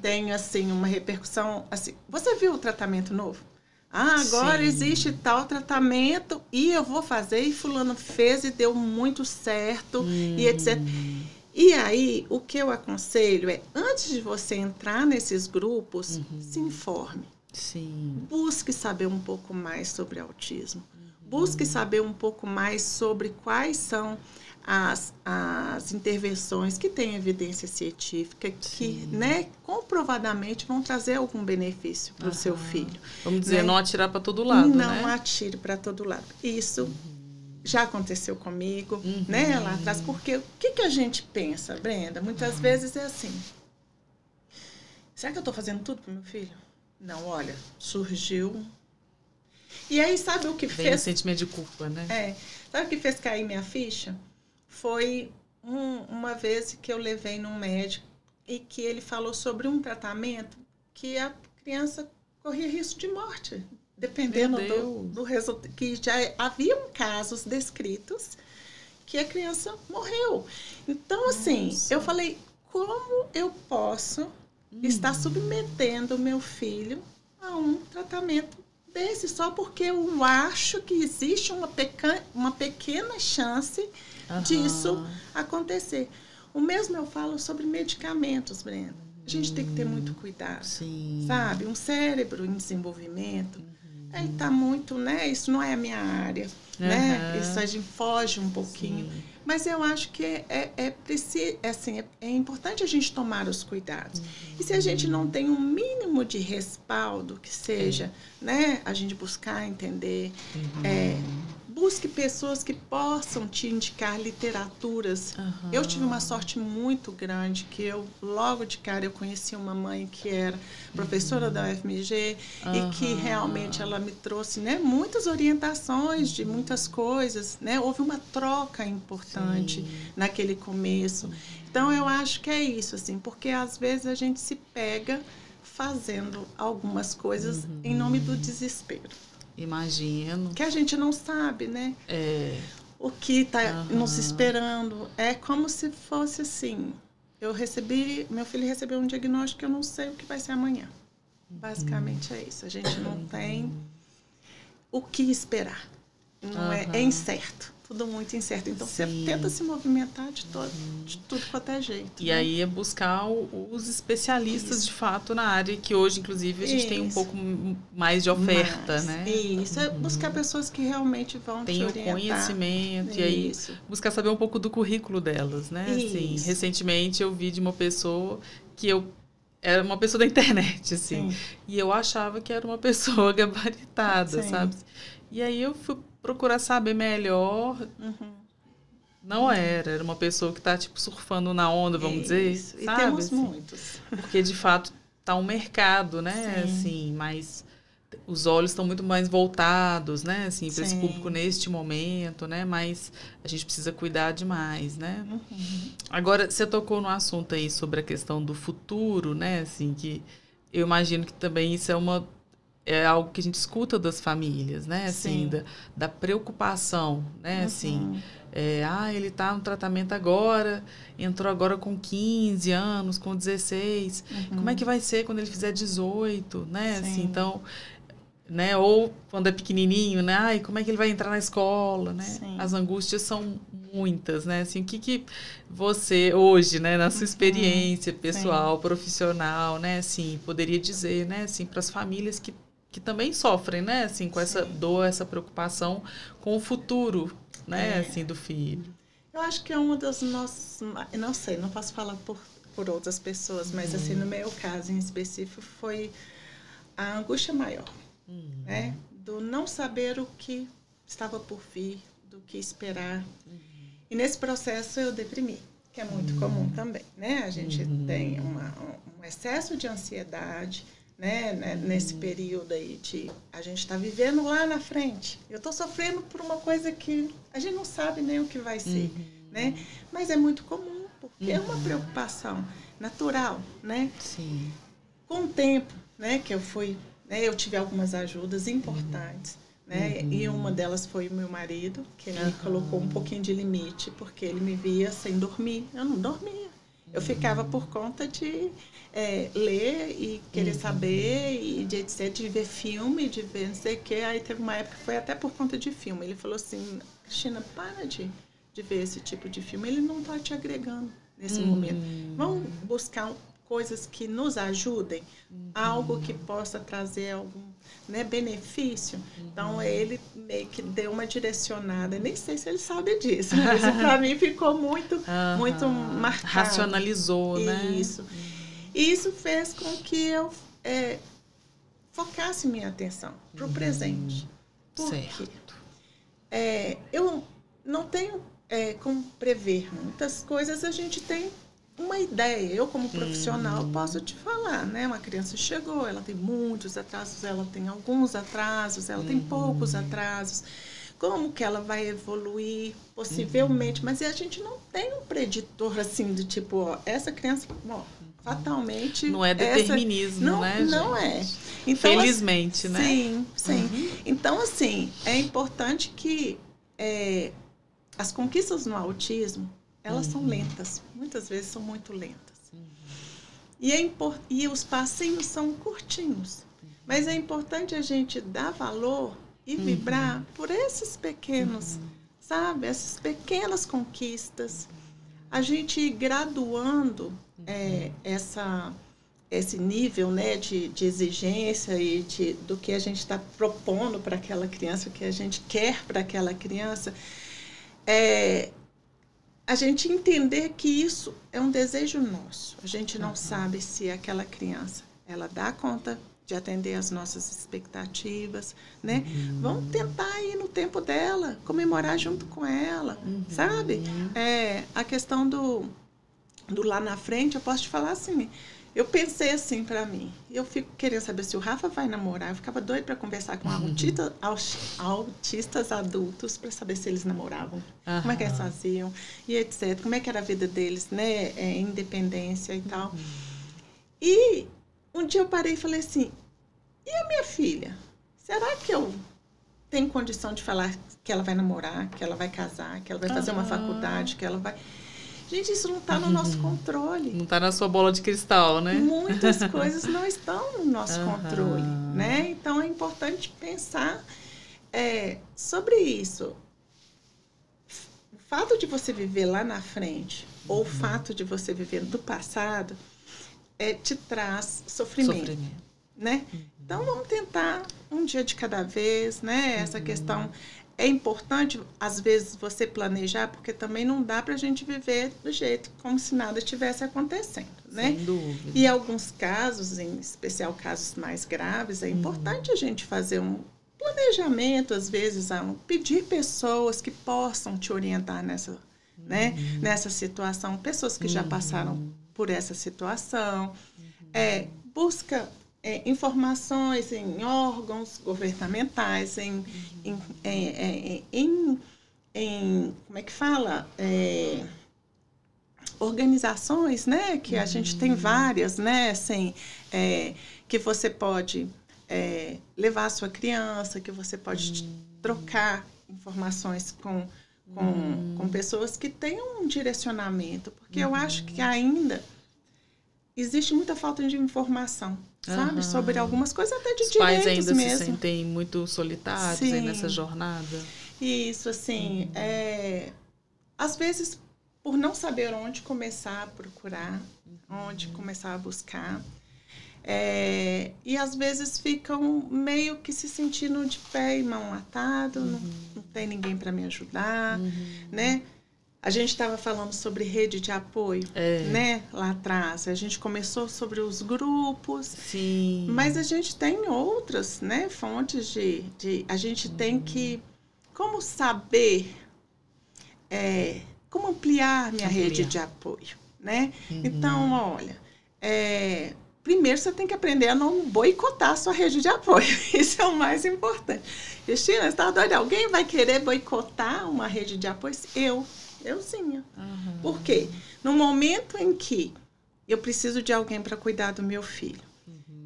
tem, assim, uma repercussão, assim, você viu o tratamento novo? Agora existe tal tratamento e eu vou fazer, e fulano fez e deu muito certo, e etc. E aí, o que eu aconselho é, antes de você entrar nesses grupos, se informe. Sim. Busque saber um pouco mais sobre autismo. Busque saber um pouco mais sobre quais são as intervenções que têm evidência científica, que, né, comprovadamente vão trazer algum benefício para o seu filho. Vamos dizer, né? Não atirar para todo lado, Não atire para todo lado. Isso já aconteceu comigo, né, lá atrás. Porque o que a gente pensa, Brenda? Muitas vezes é assim, será que eu estou fazendo tudo para o meu filho? Não, olha, surgiu. E aí, sabe o que fez? Vem o sentimento de culpa, né? Sabe o que fez cair minha ficha? Foi uma vez que eu levei num médico e que ele falou sobre um tratamento que a criança corria risco de morte, dependendo do resultado. Que já haviam casos descritos que a criança morreu. Então, assim, eu falei, como eu posso estar submetendo o meu filho a um tratamento desse, só porque eu acho que existe uma pequena chance disso acontecer. O mesmo eu falo sobre medicamentos, Brenda. A gente tem que ter muito cuidado, sabe? Um cérebro em desenvolvimento, ele está muito, né? Isso não é a minha área, né? Isso a gente foge um pouquinho. Mas eu acho que é importante a gente tomar os cuidados. E se a gente não tem um mínimo de respaldo, que seja, né, a gente buscar entender, busque pessoas que possam te indicar literaturas. Eu tive uma sorte muito grande, que eu, logo de cara, eu conheci uma mãe que era professora da UFMG e que realmente ela me trouxe, né, muitas orientações de muitas coisas, né? Houve uma troca importante naquele começo. Então, eu acho que é isso, assim, porque às vezes a gente se pega fazendo algumas coisas em nome do desespero. Imagino. Que a gente não sabe, né? O que está nos esperando. É como se fosse assim, meu filho recebeu um diagnóstico que eu não sei o que vai ser amanhã. Basicamente é isso. A gente não tem o que esperar. Não é incerto. Tudo muito incerto. Então, você tenta se movimentar de tudo quanto é jeito. E aí é buscar os especialistas de fato na área, que hoje, inclusive, a gente tem um pouco mais de oferta, né? Isso, é buscar pessoas que realmente vão te orientar. Tem o conhecimento, e aí buscar saber um pouco do currículo delas, né? Assim, recentemente eu vi de uma pessoa que era uma pessoa da internet, assim, e eu achava que era uma pessoa gabaritada, sabe? E aí eu fui procurar saber melhor. Não era uma pessoa que está tipo surfando na onda, vamos dizer, sabe? E temos muitos. Porque de fato tá um mercado, né? Assim, mas os olhos estão muito mais voltados, né? Assim, para esse público neste momento, né? Mas a gente precisa cuidar demais, né? Agora, você tocou no assunto aí sobre a questão do futuro, né? Assim, que eu imagino que também isso é algo que a gente escuta das famílias, né? Assim, da preocupação, né? Assim, ele está no tratamento agora, entrou agora com 15 anos, com 16. Como é que vai ser quando ele fizer 18, né? Assim, então, né? Ou quando é pequenininho, né? Ai, como é que ele vai entrar na escola, né? As angústias são muitas, né? Assim, o que você hoje, né, na sua experiência pessoal, profissional, né, assim, poderia dizer, né, assim, para as famílias que também sofrem, né, assim, com essa dor, essa preocupação com o futuro, né, assim, do filho. Eu acho que é uma das nossas, não sei, não posso falar por outras pessoas, mas assim, no meu caso em específico, foi a angústia maior, né, do não saber o que estava por vir, do que esperar. E nesse processo eu deprimi, que é muito comum também, né, a gente tem um excesso de ansiedade, né, nesse período aí a gente está vivendo lá na frente. Eu estou sofrendo por uma coisa que a gente não sabe nem o que vai ser, né? Mas é muito comum, porque é uma preocupação natural, né? Com o tempo, né, que eu fui né? Eu tive algumas ajudas importantes, né? E uma delas foi o meu marido, que me colocou um pouquinho de limite, porque ele me via sem dormir. Eu não dormia. Eu ficava por conta de ler e querer saber, e de etc, de ver filme, de ver não sei o quê. Aí teve uma época que foi até por conta de filme. Ele falou assim, Cristina, para de ver esse tipo de filme. Ele não está te agregando nesse momento. Vamos buscar coisas que nos ajudem, algo que possa trazer algum, né, benefício. Então, ele meio que deu uma direcionada. Nem sei se ele sabe disso, mas para mim ficou muito marcado. Racionalizou, né? Isso. E isso fez com que eu focasse minha atenção para o presente. Por quê? Eu não tenho como prever muitas coisas, a gente tem uma ideia. Eu, como profissional, posso te falar, né? Uma criança chegou, ela tem muitos atrasos, ela tem alguns atrasos, ela tem poucos atrasos. Como que ela vai evoluir, possivelmente? Mas a gente não tem um preditor, assim, do tipo, ó, essa criança, ó, fatalmente... Não é determinismo, né, gente? Não é. Então, felizmente, né? Sim, sim. Então, assim, é importante que as conquistas no autismo, elas são lentas. Muitas vezes são muito lentas. E os passinhos são curtinhos. Mas é importante a gente dar valor e vibrar por esses pequenos, sabe? Essas pequenas conquistas. A gente ir graduando esse nível, né, de exigência e do que a gente está propondo para aquela criança, o que a gente quer para aquela criança. A gente entender que isso é um desejo nosso. A gente não sabe se aquela criança, ela dá conta de atender as nossas expectativas, né? Vamos tentar ir no tempo dela, comemorar junto com ela, sabe? A questão do lá na frente, eu posso te falar assim, eu pensei assim para mim, eu fico querendo saber se o Rafa vai namorar, eu ficava doida para conversar com autistas adultos para saber se eles namoravam, como é que eles faziam, e etc, como é que era a vida deles, né, independência e tal. E um dia eu parei e falei assim, e a minha filha? Será que eu tenho condição de falar que ela vai namorar, que ela vai casar, que ela vai fazer uma faculdade, que ela vai... Gente, isso não está no nosso controle. Não está na sua bola de cristal, né? Muitas coisas não estão no nosso controle, né? Então, é importante pensar sobre isso. O fato de você viver lá na frente, ou o fato de você viver do passado, te traz sofrimento. Né? Então, vamos tentar um dia de cada vez, né? Essa questão... É importante, às vezes, você planejar, porque também não dá para a gente viver do jeito como se nada tivesse acontecendo, né? Sem dúvida. E alguns casos, em especial casos mais graves, é importante a gente fazer um planejamento, às vezes, pedir pessoas que possam te orientar nessa situação, pessoas que já passaram por essa situação, busca... informações em órgãos governamentais, como é que fala? Organizações, né? Que a gente tem várias, né? Assim, que você pode levar a sua criança, que você pode trocar informações com pessoas que tenham um direcionamento, porque eu acho que ainda existe muita falta de informação, sabe? Sobre algumas coisas, até de Os direitos pais ainda mesmo. se sentem muito solitários aí nessa jornada. Isso, assim, às vezes, por não saber onde começar a procurar, onde começar a buscar, e às vezes ficam meio que se sentindo de pé e mão atado, não tem ninguém para me ajudar, né? A gente estava falando sobre rede de apoio, né? Lá atrás. A gente começou sobre os grupos. Sim. Mas a gente tem outras, né? Fontes de a gente tem que... Como saber... como ampliar minha rede de apoio, né? Então, olha... primeiro, você tem que aprender a não boicotar a sua rede de apoio. Isso é o mais importante. Cristina, você está doida? Alguém vai querer boicotar uma rede de apoio? Euzinha. Por quê? No momento em que eu preciso de alguém para cuidar do meu filho,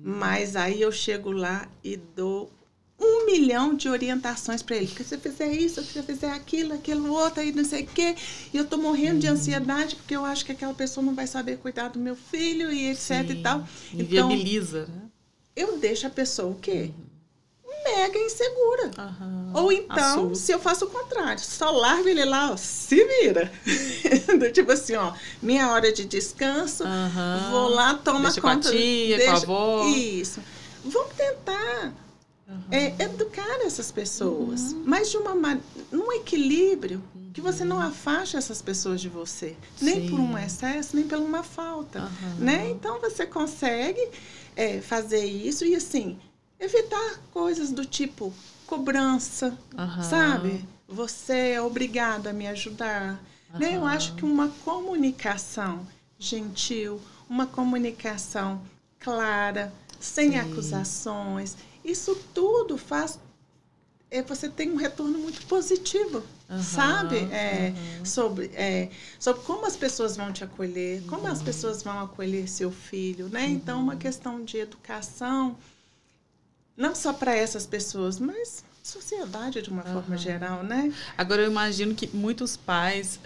Mas aí eu chego lá e dou 1 milhão de orientações para ele. Se você fizer isso, se você fizer aquilo outro, aí não sei o quê. E eu tô morrendo de ansiedade porque eu acho que aquela pessoa não vai saber cuidar do meu filho e etc e tal. Inviabiliza, né? Eu deixo a pessoa o quê? Mega insegura. Ou então, se eu faço o contrário, só largo ele lá, ó, se vira. Tipo assim, ó, minha hora de descanso, vou lá, toma conta. Com a tia, com a avó. Isso. Vamos tentar educar essas pessoas, mas de num equilíbrio que você não afaste essas pessoas de você, nem por um excesso, nem por uma falta, né? Então, você consegue fazer isso e, assim, evitar coisas do tipo cobrança, sabe? Você é obrigado a me ajudar. Né? Eu acho que uma comunicação gentil, uma comunicação clara, sem acusações, isso tudo faz... você tem um retorno muito positivo, sabe? Sobre como as pessoas vão te acolher, como as pessoas vão acolher seu filho, né? Então, uma questão de educação... Não só para essas pessoas, mas sociedade de uma forma geral, né? Agora, eu imagino que muitos pais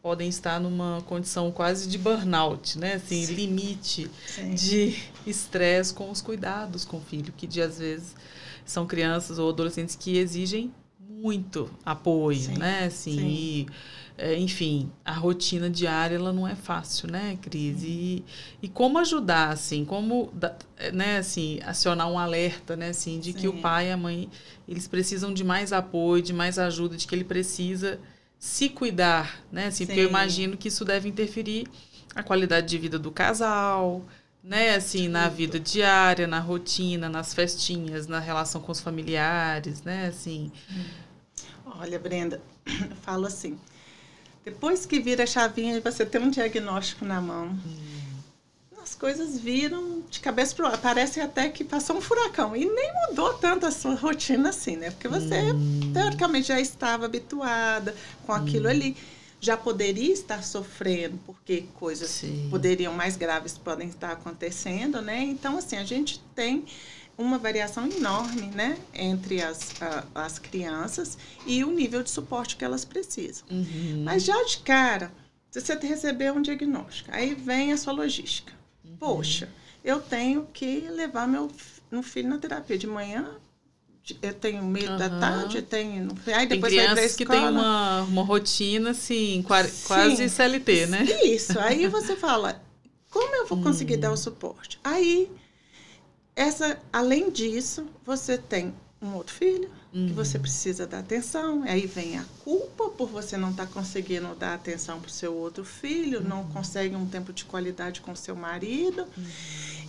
podem estar numa condição quase de burnout, né? Assim, limite de estresse com os cuidados com o filho, que às vezes são crianças ou adolescentes que exigem muito apoio, né? Assim, e, enfim, a rotina diária, ela não é fácil, né, Cris? E como ajudar, assim, como, né, assim, acionar um alerta, né, assim, de que o pai e a mãe, eles precisam de mais apoio, de mais ajuda, de que ele precisa se cuidar, né, assim, porque eu imagino que isso deve interferir na qualidade de vida do casal, né, assim, na vida diária, na rotina, nas festinhas, na relação com os familiares, né, assim. Olha, Brenda, eu falo assim, depois que vira a chavinha e você tem um diagnóstico na mão, as coisas viram de cabeça para o ar. Parece até que passou um furacão. E nem mudou tanto a sua rotina assim, né? Porque você, teoricamente, já estava habituada com aquilo ali. Já poderia estar sofrendo, porque coisas poderiam mais graves podem estar acontecendo, né? Então, assim, a gente tem uma variação enorme, né, entre as crianças e o nível de suporte que elas precisam. Mas já de cara, se você receber um diagnóstico, aí vem a sua logística. Poxa, eu tenho que levar meu filho na terapia de manhã, eu tenho meio da tarde, aí depois tem crianças que têm uma rotina, assim, quase CLT, né? Isso, aí você fala, como eu vou conseguir dar o suporte? Aí, além disso, você tem um outro filho, que você precisa dar atenção, aí vem a culpa por você não estar conseguindo dar atenção para o seu outro filho, não consegue um tempo de qualidade com seu marido,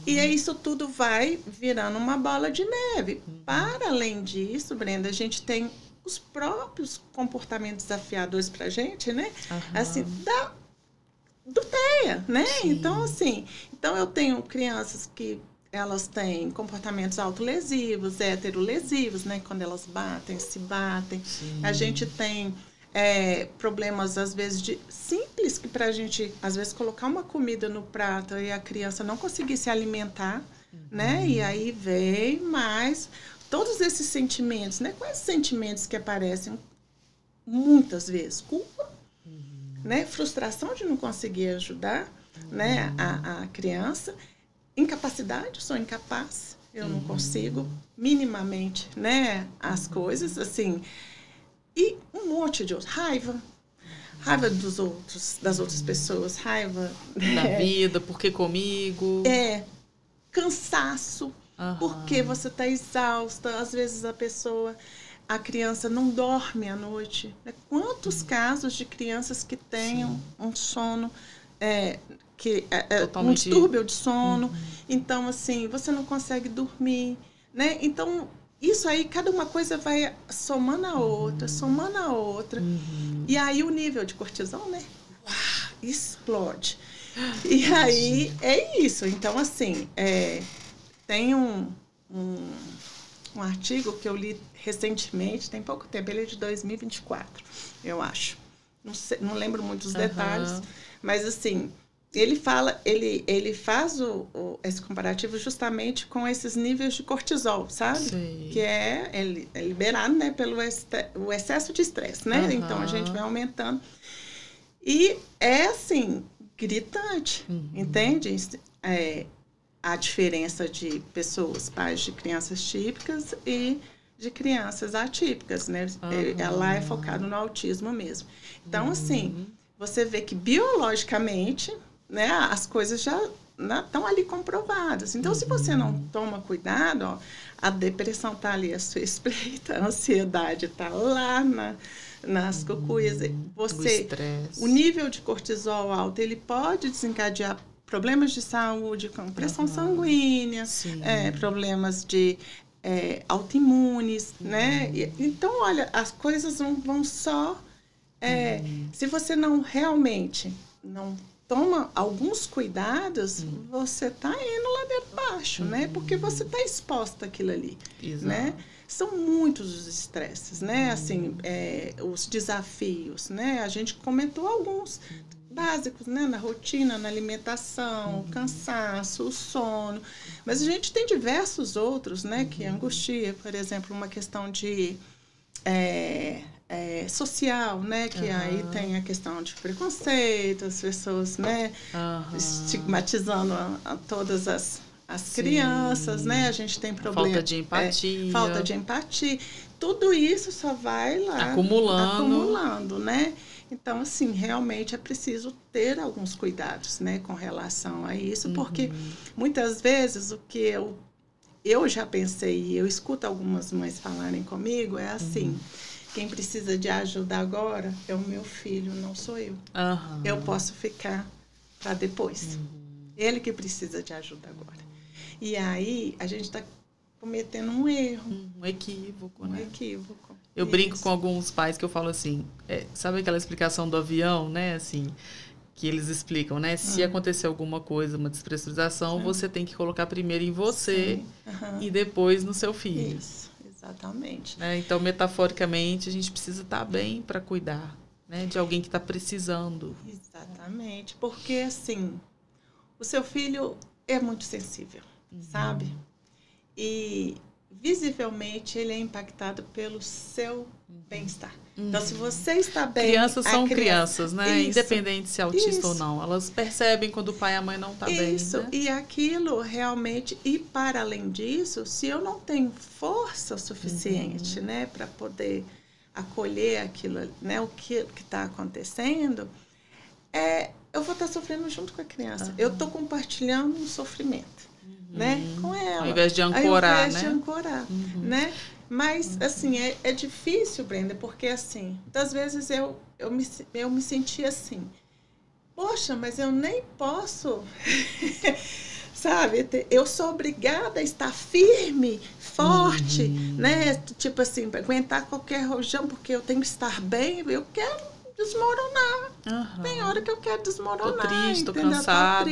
e aí isso tudo vai virando uma bola de neve. Para além disso, Brenda, a gente tem os próprios comportamentos desafiadores para a gente, né? Assim, do TEA, né? Então, assim, eu tenho crianças que elas têm comportamentos autolesivos, heterolesivos, né? Quando elas se batem. A gente tem problemas, às vezes, simples, que para a gente, às vezes, colocar uma comida no prato e a criança não conseguir se alimentar, né? E aí vem mais todos esses sentimentos, né? Quais sentimentos que aparecem? Muitas vezes, culpa, né? Frustração de não conseguir ajudar, né? a criança. Incapacidade, sou incapaz, eu não consigo minimamente, né, as coisas, assim, e um monte de outros, raiva dos outros, das outras pessoas, raiva da vida, porque comigo, cansaço, porque você está exausta, às vezes a criança não dorme à noite, né? Quantos casos de crianças que tenham um sono um distúrbio de sono, então, assim, você não consegue dormir, né? Então, isso aí, cada uma coisa vai somando a outra, e aí o nível de cortisol, né? Explode. E aí, é isso. Então, assim, tem um artigo que eu li recentemente, tem pouco tempo, ele é de 2024, eu acho. Não lembro muito dos detalhes, mas, assim, ele faz esse comparativo justamente com esses níveis de cortisol, sabe? Sim. Que é liberado, né, pelo o excesso de estresse, né? Então, a gente vai aumentando. E é, assim, gritante, entende? A diferença de pessoas, pais de crianças típicas e de crianças atípicas, né? Ela é focada no autismo mesmo. Então, assim, você vê que biologicamente, né, as coisas já estão ali comprovadas. Então, se você não toma cuidado, ó, a depressão está ali à sua espreita, a ansiedade está lá nas cucuias. O nível de cortisol alto, ele pode desencadear problemas de saúde, como pressão sanguínea, problemas de autoimunes, né? Então, olha, as coisas vão só... se você não realmente não toma alguns cuidados, você está indo ladeira abaixo, né? Porque você está exposta àquilo ali, né? São muitos os estresses, né? Assim, os desafios, né? A gente comentou alguns básicos, né? Na rotina, na alimentação, o cansaço, o sono. Mas a gente tem diversos outros, né? Que angustia, por exemplo, uma questão de... social, né? Que aí tem a questão de preconceito, as pessoas, né? Estigmatizando a todas as crianças, né? A gente tem problema... Falta de empatia. Falta de empatia. Tudo isso só vai lá... Acumulando, né? Então, assim, realmente é preciso ter alguns cuidados, né? Com relação a isso, porque muitas vezes o que eu já pensei, e eu escuto algumas mães falarem comigo, é assim... Quem precisa de ajuda agora é o meu filho, não sou eu. Eu posso ficar para depois. Ele que precisa de ajuda agora. E aí, a gente está cometendo um erro. Um equívoco, né? Um equívoco. Eu brinco com alguns pais que eu falo assim, sabe aquela explicação do avião, né? Assim, que eles explicam, né? Se acontecer alguma coisa, uma despressurização, você tem que colocar primeiro em você e depois no seu filho. Isso. Exatamente. Então, metaforicamente, a gente precisa estar bem para cuidar, né, de alguém que está precisando. Exatamente. Porque, assim, o seu filho é muito sensível, sabe? E, visivelmente, ele é impactado pelo seu bem-estar. Então, se você está bem... Crianças são crianças, né? Isso, independente se é autista ou não. Elas percebem quando o pai e a mãe não estão bem. Isso, né? E aquilo realmente... E, para além disso, se eu não tenho força suficiente, né? Para poder acolher aquilo, né? O que está acontecendo, eu vou estar sofrendo junto com a criança. Eu estou compartilhando um sofrimento, né? Com ela. Ao invés de ancorar, Ao invés de ancorar, né? Mas, assim, é difícil, Brenda, porque, assim, muitas vezes eu me senti assim, poxa, mas eu nem posso, sabe? Eu sou obrigada a estar firme, forte, né? Tipo assim, para aguentar qualquer rojão, porque eu tenho que estar bem, eu quero desmoronar. Tem hora que eu quero desmoronar. Tô triste, tô cansada,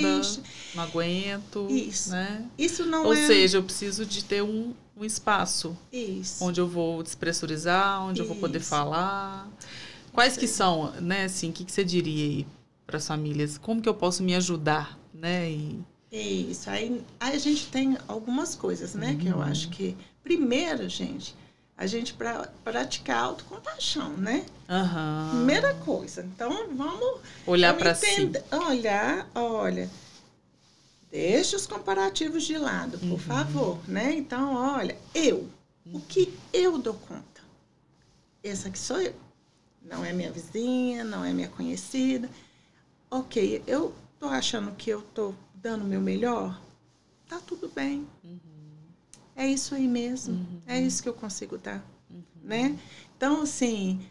não aguento. Isso. Né? Isso não Ou seja, eu preciso de ter um espaço onde eu vou despressurizar, onde eu vou poder falar. Quais que são, né, assim, o que você diria aí para as famílias? Como que eu posso me ajudar, né? Isso, aí a gente tem algumas coisas, né, que eu acho que, primeiro, gente, a gente praticar autocompaixão, né? Primeira coisa. Então, vamos... Olhar para si. Olha... Deixa os comparativos de lado, por favor, né? Então, olha, o que eu dou conta? Essa aqui sou eu. Não é minha vizinha, não é minha conhecida. Ok, eu tô achando que eu tô dando o meu melhor? Tá tudo bem. É isso aí mesmo. É isso que eu consigo dar, né? Então, assim,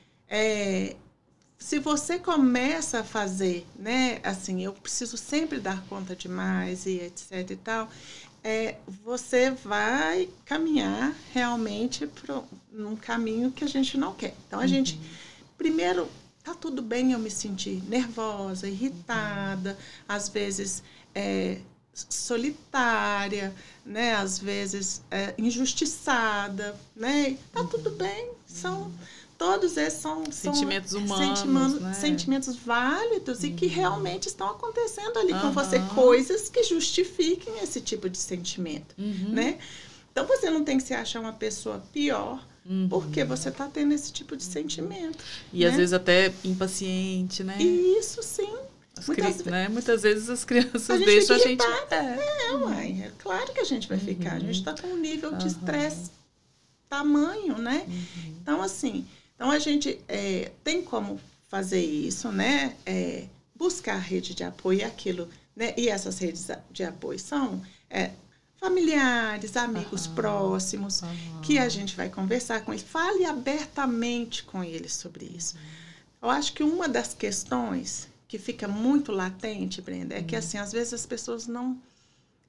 se você começa a fazer, né, assim, eu preciso sempre dar conta de mais e etc e tal, você vai caminhar realmente num caminho que a gente não quer. Então, a gente, primeiro, tá tudo bem eu me sentir nervosa, irritada, às vezes solitária, né, às vezes injustiçada, né? Tá tudo bem, todos esses são sentimentos humanos, né? Sentimentos válidos e que realmente estão acontecendo ali com você, coisas que justifiquem esse tipo de sentimento, né? Então, você não tem que se achar uma pessoa pior porque você está tendo esse tipo de sentimento. E né? às vezes até impaciente, né? Isso, sim. Muitas vezes as crianças deixam a gente... Mãe, é claro que a gente vai ficar. A gente está com um nível de estresse tamanho, né? Então, assim, a gente tem como fazer isso, né? Buscar a rede de apoio e aquilo, né? E essas redes de apoio são familiares, amigos próximos, que a gente vai conversar com eles. Fale abertamente com eles sobre isso. Eu acho que uma das questões que fica muito latente, Brenda, é que, assim, às vezes as pessoas não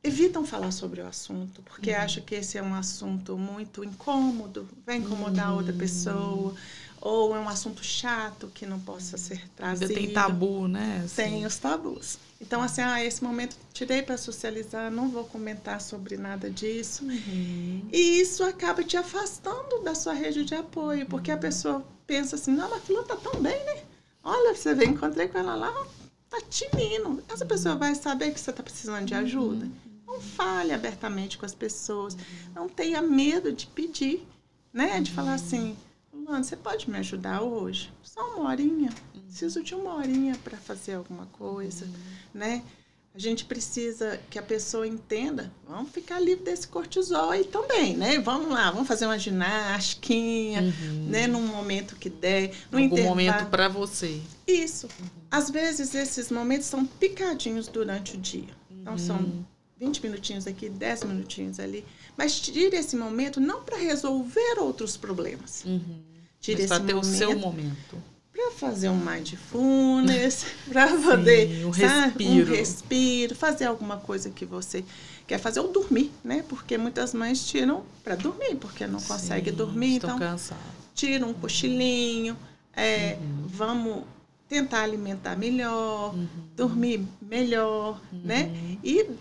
evitam falar sobre o assunto, porque acham que esse é um assunto muito incômodo, vai incomodar a outra pessoa, ou é um assunto chato que não possa ser trazido. Ainda tem tabu, né? Assim. Tem os tabus. Então, assim, esse momento tirei para socializar, não vou comentar sobre nada disso. E isso acaba te afastando da sua rede de apoio, porque a pessoa pensa assim, não, mas fulano tá tão bem, né? Olha, você vê, encontrei com ela lá, tá tinindo. Essa pessoa vai saber que você tá precisando de ajuda? Não fale abertamente com as pessoas. Não tenha medo de pedir, né? De falar assim, fulano, você pode me ajudar hoje? Só uma horinha. Preciso de uma horinha para fazer alguma coisa, né? A gente precisa que a pessoa entenda, vamos ficar livre desse cortisol aí também, né? Vamos lá, vamos fazer uma ginástica, né? Num momento que der. Algum momento para você. Isso. Às vezes, esses momentos são picadinhos durante o dia. Então, são 20 minutinhos aqui, 10 minutinhos ali. Mas tire esse momento não para resolver outros problemas. Tire esse momento. Para ter o seu momento. Para fazer um mindfulness, para poder, um respiro. Um respiro, fazer alguma coisa que você quer fazer, ou dormir, né? Porque muitas mães tiram para dormir, porque não consegue dormir. Estão então, cansadas. Tira um cochilinho, vamos tentar alimentar melhor, dormir melhor, né? E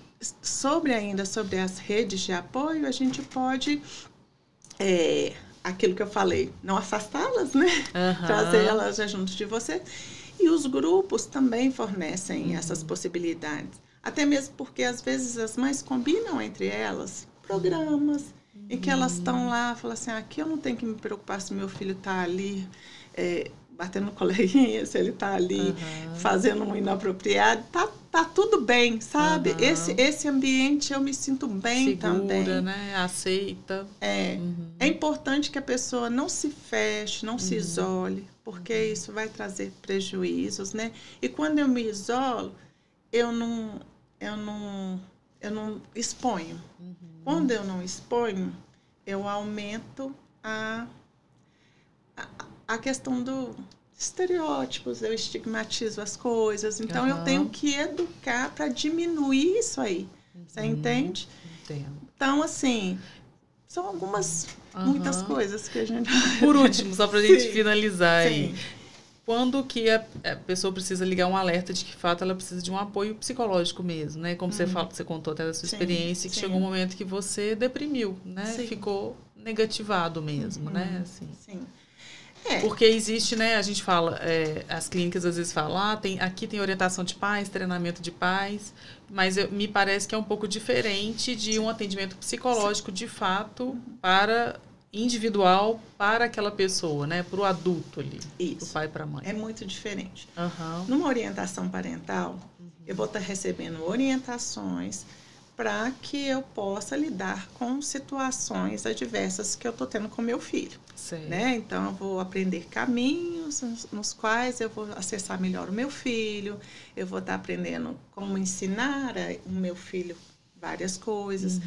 sobre as redes de apoio, a gente pode... aquilo que eu falei, não afastá-las, né? Trazer elas já junto de você. E os grupos também fornecem essas possibilidades. Até mesmo porque, às vezes, as mães combinam entre elas programas em que elas estão lá, falam assim, aqui eu não tenho que me preocupar se meu filho está ali batendo no coleguinha, se ele está ali fazendo um inapropriado. Tá tudo bem, sabe? Esse ambiente eu me sinto bem. Segura, também. Né? Aceita. É importante que a pessoa não se feche, não se isole, porque isso vai trazer prejuízos, né? E quando eu me isolo, eu não exponho. Quando eu não exponho, eu aumento a questão do estereótipos, eu estigmatizo as coisas. Então, eu tenho que educar para diminuir isso aí. Você entende? Entendo. Então, assim, são muitas coisas que a gente... Por último, só para a gente finalizar aí. Quando que a pessoa precisa ligar um alerta de que, de fato, ela precisa de um apoio psicológico mesmo, né? Como você contou até da sua experiência, que chegou um momento que você deprimiu, né? Ficou negativado mesmo, né? Assim. Sim. Porque existe, né? A gente fala, as clínicas às vezes falam, aqui tem orientação de pais, treinamento de pais, mas me parece que é um pouco diferente de um atendimento psicológico, de fato, para individual, para aquela pessoa, né? Para o adulto ali, para o pai e para a mãe. É muito diferente. Numa orientação parental, eu vou estar recebendo orientações para que eu possa lidar com situações adversas que eu estou tendo com meu filho. Né? Então, eu vou aprender caminhos nos quais eu vou acessar melhor o meu filho, eu vou estar aprendendo como ensinar o meu filho várias coisas.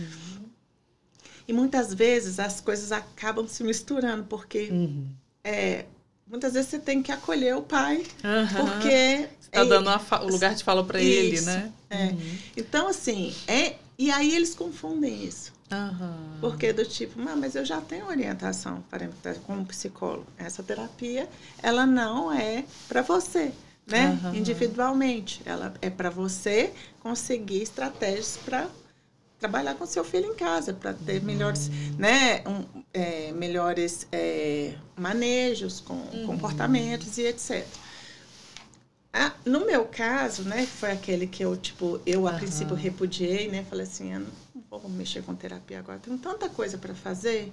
E muitas vezes as coisas acabam se misturando, porque muitas vezes você tem que acolher o pai, porque... Você está dando o lugar de fala para ele, né? Então, assim, e aí eles confundem isso. Porque do tipo, mas eu já tenho orientação como psicólogo. Essa terapia, ela não é para você, né? Individualmente. Ela é para você conseguir estratégias para trabalhar com seu filho em casa para ter melhores, né, melhores manejos, comportamentos e etc. No meu caso, né, que foi aquele que eu a princípio repudiei, né, falei assim, eu não vou mexer com terapia agora, tenho tanta coisa para fazer,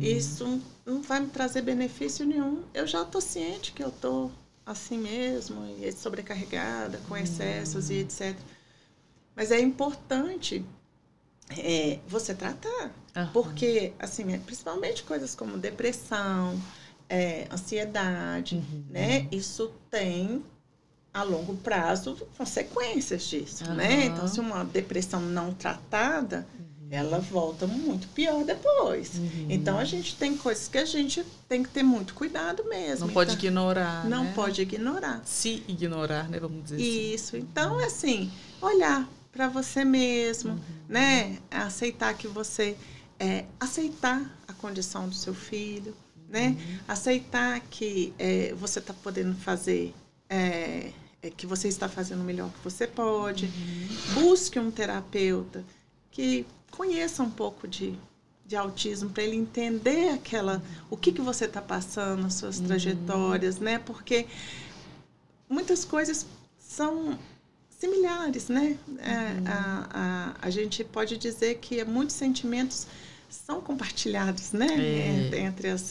isso não vai me trazer benefício nenhum. Eu já estou ciente que eu estou assim mesmo, e sobrecarregada, com excessos e etc. Mas é importante você tratar, porque, assim, principalmente coisas como depressão, ansiedade, né? Isso tem, a longo prazo, consequências disso, né? Então, se uma depressão não tratada, ela volta muito pior depois. Então, a gente tem coisas que a gente tem que ter muito cuidado mesmo. Não pode ignorar, Não né? pode ignorar. Se ignorar, né? Vamos dizer assim. Isso. Então, assim, olhar para você mesmo, né? Aceitar que você... aceitar a condição do seu filho, né? Aceitar que você está podendo fazer... que você está fazendo o melhor que você pode. Busque um terapeuta que conheça um pouco de autismo, para ele entender o que você está passando, as suas trajetórias, né? Porque muitas coisas são similares, né? A gente pode dizer que muitos sentimentos são compartilhados, né?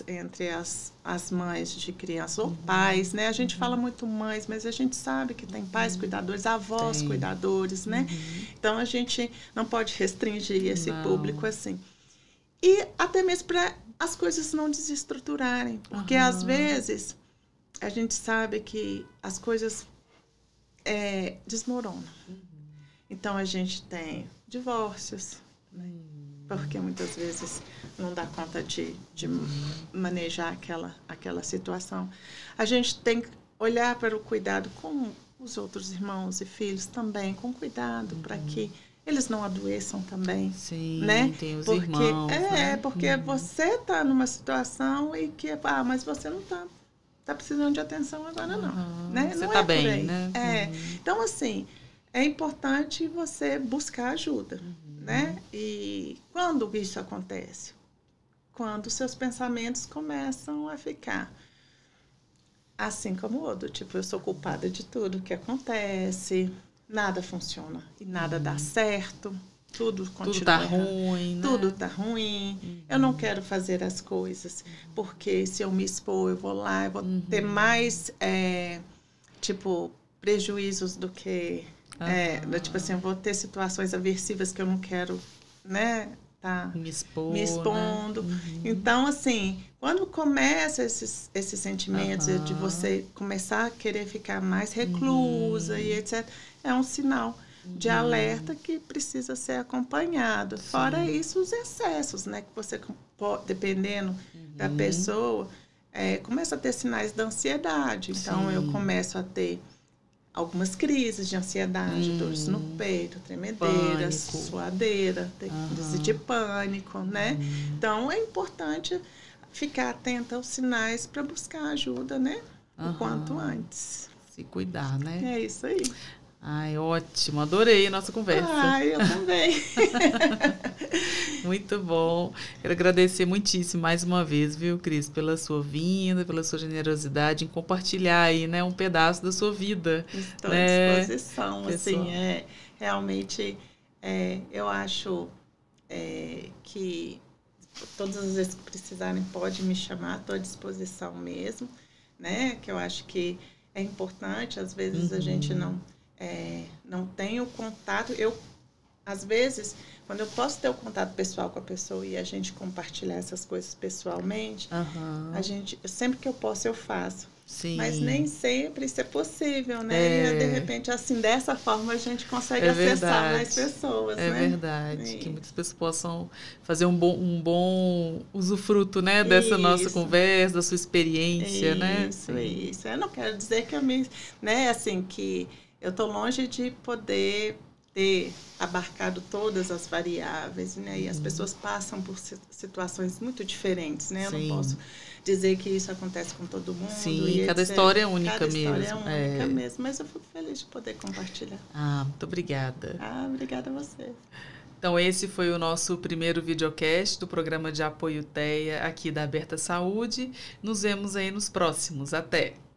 Entre as mães de criança ou pais, né? A gente fala muito mães, mas a gente sabe que tem pais cuidadores, avós cuidadores, né? Então, a gente não pode restringir esse público assim. E até mesmo para as coisas não desestruturarem, porque às vezes a gente sabe que as coisas desmoronam. Então, a gente tem divórcios, né? Porque muitas vezes não dá conta de manejar aquela situação. A gente tem que olhar para o cuidado com os outros irmãos e filhos também, com cuidado, para que eles não adoeçam também. Sim, né? tem os porque, irmãos. Né? Porque você está numa situação e que, mas você não está precisando de atenção agora, não. Né? Você não está bem, né? Então, assim, é importante você buscar ajuda. Né? E quando isso acontece? Quando seus pensamentos começam a ficar assim como o outro, tipo, eu sou culpada de tudo que acontece, nada funciona e nada dá certo, tudo continua tudo tá errado, ruim, né? Tudo tá ruim, eu não quero fazer as coisas, porque se eu me expor, eu vou lá, eu vou ter mais, prejuízos do que... tipo assim, eu vou ter situações aversivas que eu não quero, né, me expondo. Né? Então, assim, quando começa esses sentimentos de você começar a querer ficar mais reclusa e etc., é um sinal de alerta que precisa ser acompanhado. Sim. Fora isso, os excessos, né, que você, dependendo da pessoa, começa a ter sinais da ansiedade. Então, Sim. eu começo a ter algumas crises de ansiedade, dores no peito, tremedeiras, suadeira, crise de pânico, né? Então, é importante ficar atenta aos sinais para buscar ajuda, né? O quanto antes. Se cuidar, né? É isso aí. Ai, ótimo. Adorei a nossa conversa. Ai, eu também. Muito bom. Quero agradecer muitíssimo mais uma vez, viu, Cris, pela sua vinda, pela sua generosidade em compartilhar aí, né, um pedaço da sua vida. Estou à disposição, assim, realmente, eu acho que todas as vezes que precisarem pode me chamar, estou à disposição mesmo, né, que eu acho que é importante, às vezes a gente não tem o contato, às vezes, quando eu posso ter o contato pessoal com a pessoa e a gente compartilhar essas coisas pessoalmente, sempre que eu posso, eu faço. Sim. Mas nem sempre isso é possível, né? E, de repente, assim, dessa forma, a gente consegue acessar mais pessoas, né? É verdade. Que muitas pessoas possam fazer um bom usufruto, né? Dessa nossa conversa, da sua experiência, né? Isso. Eu não quero dizer que que eu estou longe de poder ter abarcado todas as variáveis, né? E as pessoas passam por situações muito diferentes, né? Eu não posso dizer que isso acontece com todo mundo. Sim, cada história é única mesmo. Cada história é única mesmo, mas eu fico feliz de poder compartilhar. Muito obrigada. Obrigada a você. Então, esse foi o nosso primeiro videocast do programa de apoio TEA aqui da Aberta Saúde. Nos vemos aí nos próximos. Até!